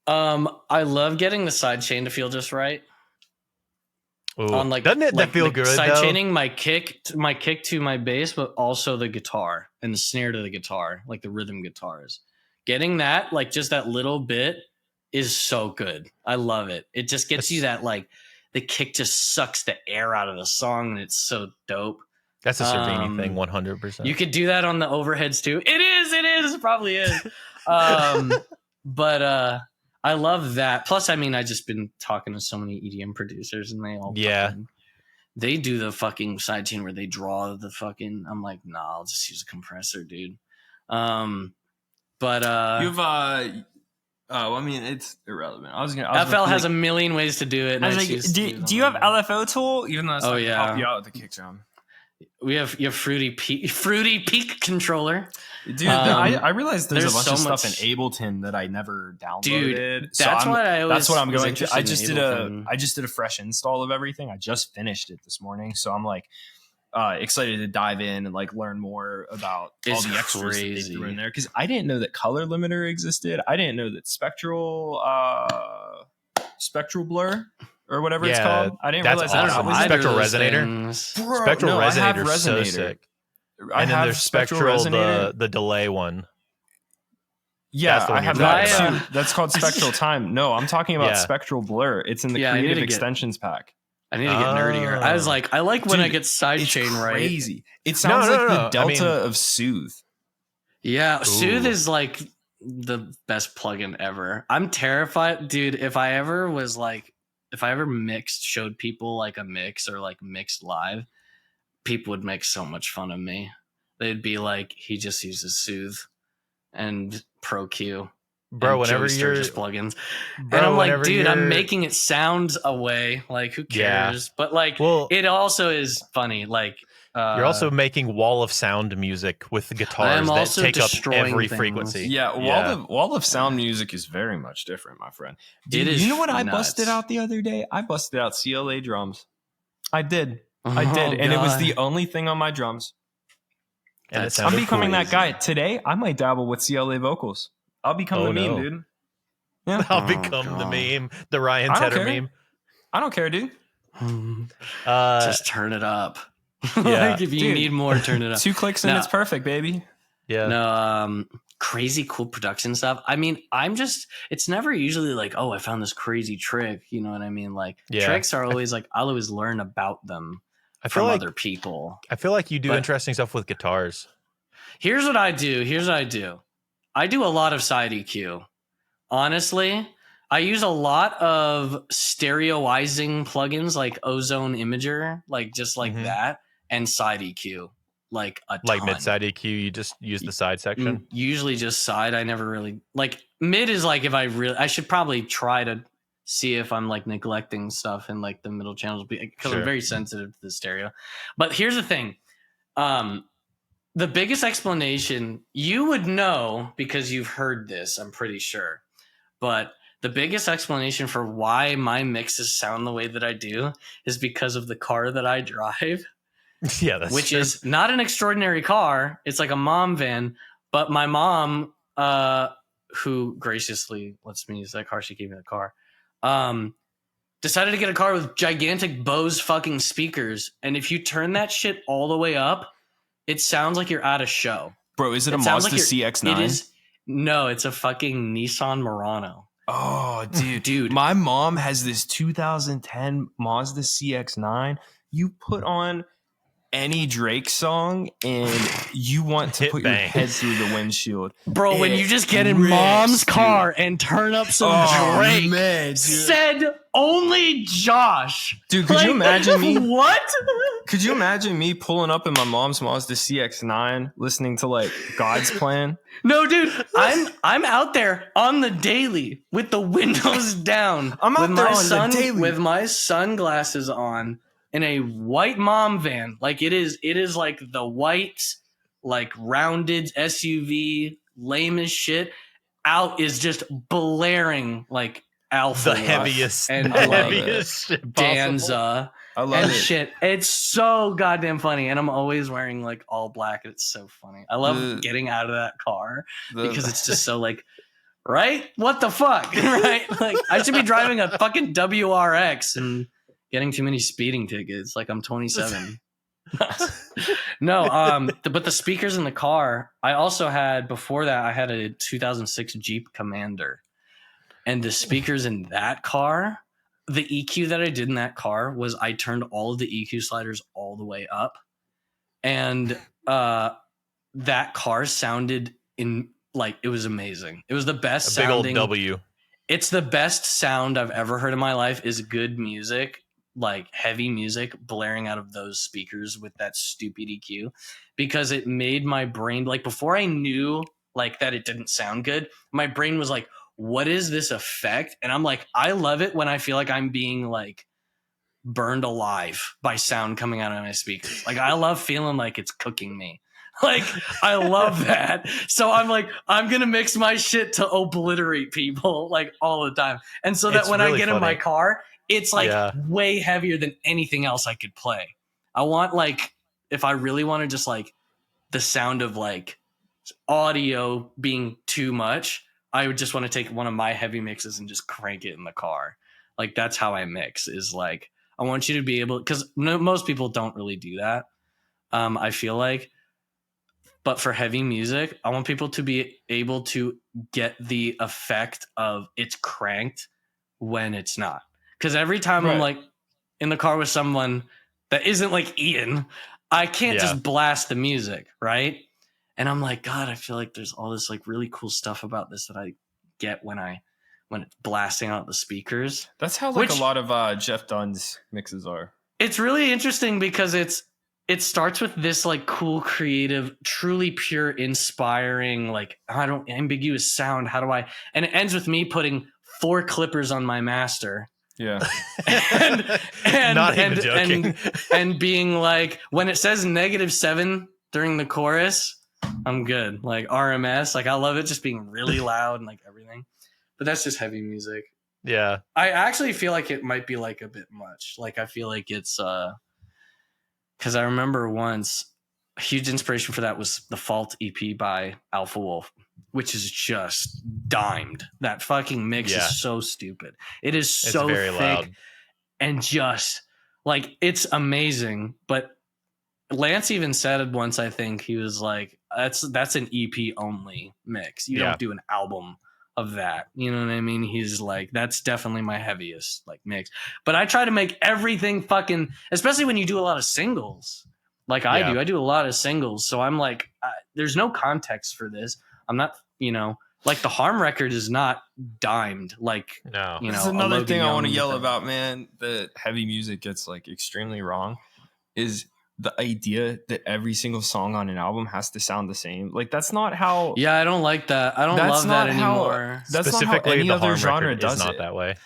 I love getting the side chain to feel just right. Ooh. On like, doesn't it that feel good? Side though? chaining my kick to my bass, but also the guitar and the snare to the guitar, like the rhythm guitars. Getting that, like just that little bit, is so good. I love it. It just gets you that like the kick just sucks the air out of the song, and it's so dope. That's a Cervini thing, 100%. You could do that on the overheads too. It probably is. But I love that. Plus, I mean, I just been talking to so many EDM producers, and they all they do the fucking sidechain where they draw the fucking. I'm like, nah, I'll just use a compressor, dude. But you've I mean, it's irrelevant. FL has a million ways to do it. I was like, do you have LFO tool? Even though it's help you out with the kick drum. You have Fruity Peak controller. Dude, I realized there's a bunch of stuff in Ableton that I never downloaded. Dude, that's what I'm going to. I just did a fresh install of everything. I just finished it this morning, so I'm like excited to dive in and like learn more about all the extras that they threw in there, because I didn't know that color limiter existed. I didn't know that spectral blur or whatever it's called. I didn't realize awesome. that. Spectral resonator. Spectral resonator is so sick. And then there's spectral the delay one. Yeah, I have that too. That's called spectral time. No, I'm talking about spectral blur. It's in the creative extensions pack. I need to get nerdier. I was like, I like when I get sidechain right. Crazy. It sounds like the delta of Soothe. Yeah, Soothe is like the best plugin ever. I'm terrified, dude. If I ever showed people like a mix or like mixed live, people would make so much fun of me. They'd be like, he just uses Soothe and Pro Q. Bro, whenever you're just plugins, and I'm like, dude, I'm making it sound away. Like, who cares? But like, it also is funny. Like, you're also making wall of sound music with guitars that take up every frequency. Yeah, wall of sound music is very much different, my friend. Dude, you know what I busted out the other day? I busted out CLA drums. I did, and it was the only thing on my drums. And I'm becoming that guy today. I might dabble with CLA vocals. I'll become the meme, dude. Yeah. I'll become the meme, the Ryan Tedder meme. I don't care, dude. Just turn it up. Like if you need more, turn it up. 2 clicks and it's perfect, baby. Yeah. No, crazy cool production stuff. I mean, it's never usually like, oh, I found this crazy trick. You know what I mean? Like tricks are always like, I'll always learn about them from other people. I feel like you do interesting stuff with guitars. Here's what I do. I do a lot of side EQ. Honestly, I use a lot of stereoizing plugins like Ozone Imager, like just like that, and side EQ. like a Like ton. mid-side EQ, you just use the side section? Usually just side. I never really like mid is like if I should probably try to see if I'm like neglecting stuff in like the middle channels because Sure. I'm very sensitive to the stereo. But here's the thing. The biggest explanation you would know because you've heard this, I'm pretty sure. But the biggest explanation for why my mixes sound the way that I do is because of the car that I drive. Yeah, that's which true. is not an extraordinary car. It's like a mom van, but my mom, who graciously lets me use that car, she gave me the car, decided to get a car with gigantic Bose fucking speakers. And if you turn that shit all the way up, it sounds like you're at a show. Bro, is it a sounds Mazda CX-9? It is. No, it's a fucking Nissan Murano. Oh, dude. My mom has this 2010 Mazda CX-9. You put on any Drake song and you want to put your head through the windshield. Bro, when you just get in mom's car and turn up some Drake, man, dude. Said only Josh. Dude, could you imagine me? What? Could you imagine me pulling up in my mom's Mazda CX-9 listening to like God's Plan? No, dude, I'm out there on the daily with the windows down. I'm out there on the daily with my sunglasses on. In a white mom van, like it is like the white, like rounded SUV, lame as shit. Out is just blaring like Alpha, the heaviest, and the heaviest shit Danza, I love and it. shit. It's so goddamn funny, and I'm always wearing like all black. It's so funny. I love getting out of that car because it's just so like, right? What the fuck, right? Like I should be driving a fucking WRX and getting too many speeding tickets. Like I'm 27. No, but the speakers in the car, I also had before that, I had a 2006 Jeep Commander, and the speakers in that car, the EQ that I did in that car was I turned all of the EQ sliders all the way up, and that car sounded in like it was amazing. It was the best sounding. Big old W. It's the best sound I've ever heard in my life. Is good music. Like heavy music blaring out of those speakers with that stupid EQ, because it made my brain like before I knew like that it didn't sound good. My brain was like, what is this effect? And I'm like, I love it when I feel like I'm being like burned alive by sound coming out of my speakers. Like I love feeling like it's cooking me. Like I love that. So I'm like, I'm going to mix my shit to obliterate people like all the time. And so that when I get in my car, it's like way heavier than anything else I could play. I want like, if I really want to just like the sound of like audio being too much, I would just want to take one of my heavy mixes and just crank it in the car. Like that's how I mix is like, I want you to be able, because most people don't really do that. I feel like, but for heavy music, I want people to be able to get the effect of it's cranked when it's not. Because every time I'm like in the car with someone that isn't like Ian, I can't just blast the music, right? And I'm like, God, I feel like there's all this like really cool stuff about this that I get when it's blasting out the speakers. That's how like a lot of Jeff Dunn's mixes are. It's really interesting because it starts with this like cool, creative, truly pure, inspiring, like ambiguous sound. How do I? And it ends with me putting 4 clippers on my master. Yeah. and not even joking. And being like, when it says -7 during the chorus, I'm good. Like RMS, like I love it just being really loud and like everything. But that's just heavy music. Yeah. I actually feel like it might be like a bit much. Like I feel like it's because I remember once a huge inspiration for that was the Fault EP by Alpha Wolf, which is just dimed. That fucking mix is so stupid. It's so very thick loud. And just like it's amazing. But Lance even said it once, I think he was like, that's an EP only mix. You don't do an album of that. You know what I mean? He's like, that's definitely my heaviest like mix. But I try to make everything fucking, especially when you do a lot of singles. Like I do a lot of singles. So I'm like, there's no context for this. I'm not, like the Harm record is not dimed. Like, no, that's another thing I want to yell about, man. That heavy music gets like extremely wrong is the idea that every single song on an album has to sound the same. Like that's not how. Yeah, I don't like that. I don't That's love that not how- anymore. That's not how Specifically, any the other Harm genre record does is not it. that way.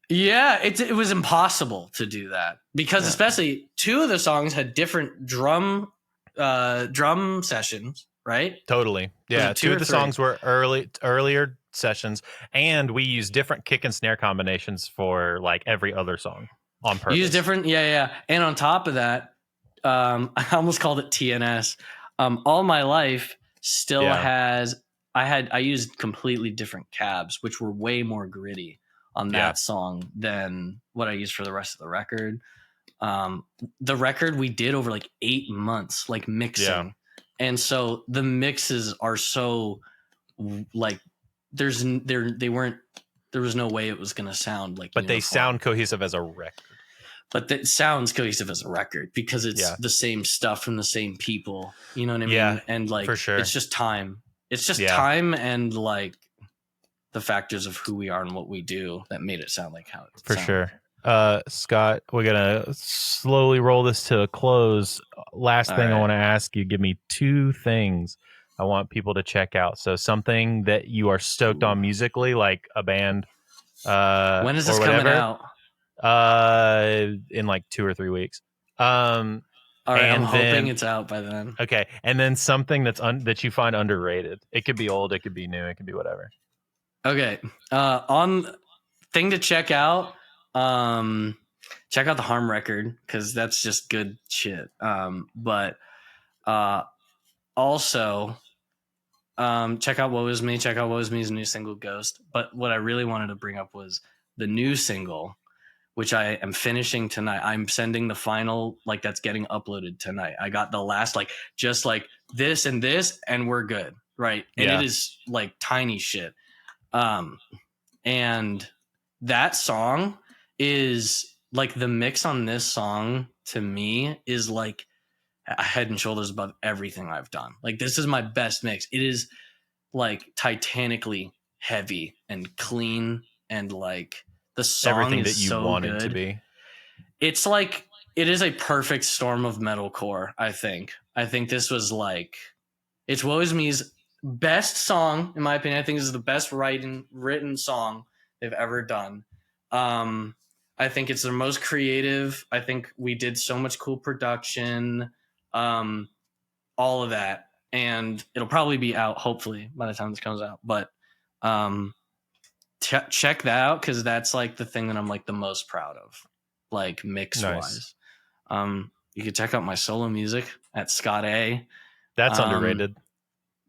Yeah, it was impossible to do that because Yeah. especially 2 of the songs had different drum sessions, right? Totally. Yeah, it 2 two or of the 3? songs were earlier sessions, and we used different kick and snare combinations for like every other song on purpose. Use different, yeah. And on top of that, I almost called it TNS. All My Life still Yeah. has. I used completely different cabs, which were way more gritty on that Yeah. song than what I used for the rest of the record. The record we did over like 8 months, like mixing, Yeah. and so the mixes are so like there was no way it was gonna sound like, But they uniform. sound cohesive as a record. But it sounds cohesive as a record because it's the same stuff from the same people. You know what I mean? Yeah, And like, for sure. it's just time. It's just time and like the factors of who we are and what we do that made it sound like how it For sounded. sure. Scott, we're gonna slowly roll this to a close. Last All thing I right. want to ask you, give me 2 things I want people to check out. So something that you are stoked on musically, like a band. When is this or coming whatever, out? In like 2 or 3 weeks. All right, I'm and hoping then- it's out by then. Okay, and then something that's that you find underrated. It could be old, it could be new, it could be whatever. Okay. On thing to check out, check out the Harm record because that's just good shit. But also check out Woe Is Me. Check out Woe Is Me's new single Ghost. But what I really wanted to bring up was the new single, which I am finishing tonight. I'm sending the final, like that's getting uploaded tonight. I got the last, like just like this and this, and we're good, right? And Yeah. it is like tiny shit. And that song is like the mix on this song to me is like a head and shoulders above everything I've done. Like this is my best mix. It is like titanically heavy and clean and like the song Everything is that you so wanted good. to be. It's like it is a perfect storm of metalcore, I think. I think this was like it's Woe Is Me's best song, in my opinion. I think this is the best written song they've ever done. I think it's their most creative. I think we did so much cool production, all of that. And it'll probably be out, hopefully, by the time this comes out. But check that out because that's like the thing that I'm like the most proud of, like mix wise. You can check out my solo music at Scott A. That's underrated.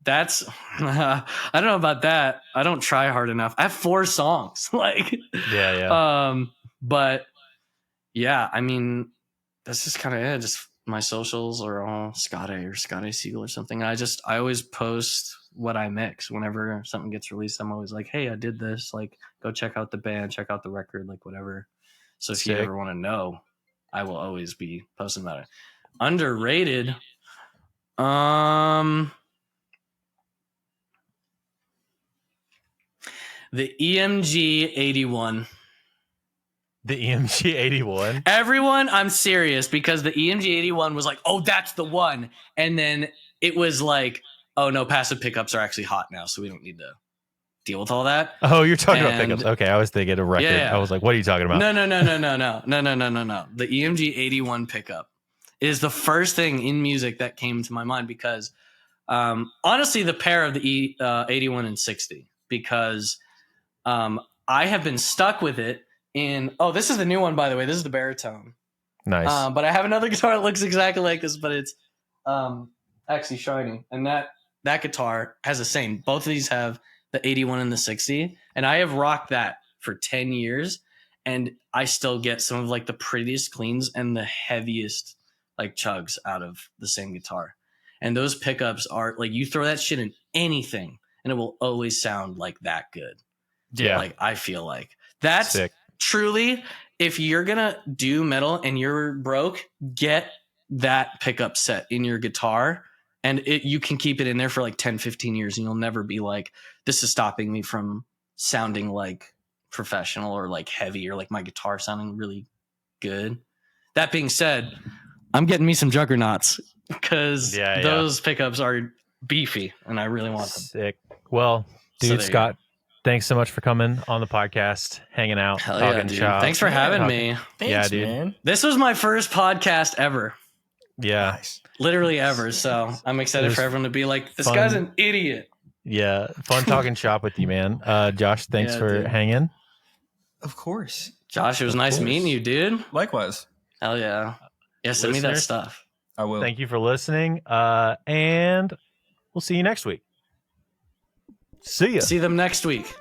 That's I don't know about that. I don't try hard enough. I have 4 songs. Like Yeah. But yeah, I mean that's just kind of it. Just my socials are all Scott A or Scott A Seigel or something. I always post what I mix whenever something gets released. I'm always like, hey, I did this. Like, go check out the band, check out the record, like whatever. So if you Sick. ever want to know, I will always be posting about it. Underrated. The EMG 81. The EMG 81. Everyone, I'm serious because the EMG 81 was like, oh, that's the one. And then it was like, oh, no, passive pickups are actually hot now, so we don't need to deal with all that. Oh, you're talking about And- pickups. Okay, I was thinking a record. Yeah. I was like, what are you talking about? No. The EMG 81 pickup is the first thing in music that came to my mind because honestly, the pair of the 81 and 60, because I have been stuck with it this is the new one, by the way. This is the baritone. Nice. But I have another guitar that looks exactly like this, but it's actually shiny. And that guitar has the same. Both of these have the 81 and the 60. And I have rocked that for 10 years. And I still get some of like the prettiest cleans and the heaviest like chugs out of the same guitar. And those pickups are like, you throw that shit in anything and it will always sound like that good. Yeah. Like I feel like that's Sick. truly, if you're gonna do metal and you're broke, get that pickup set in your guitar and you can keep it in there for like 10, 15 years and you'll never be like, this is stopping me from sounding like professional or like heavy or like my guitar sounding really good. That being said, I'm getting me some juggernauts because Yeah, those pickups are beefy, and I really want them. Sick. Well, So dude, there you Scott, thanks so much for coming on the podcast, hanging out, Hell yeah, talking dude. shop. Thanks for having talking- me. Thanks, dude. man. This was my first podcast ever. Yeah, Nice. Literally ever. So I'm It excited was for everyone to be like, this fun. guy's an idiot. yeah. Fun talking shop with you, man. Josh, thanks Yeah, for dude. hanging. Of course. Josh, it was Of nice course. meeting you, dude. Likewise. Hell yeah. Yeah, send me that Listeners, stuff. I will. Thank you for listening. And we'll see you next week. See ya. See them next week.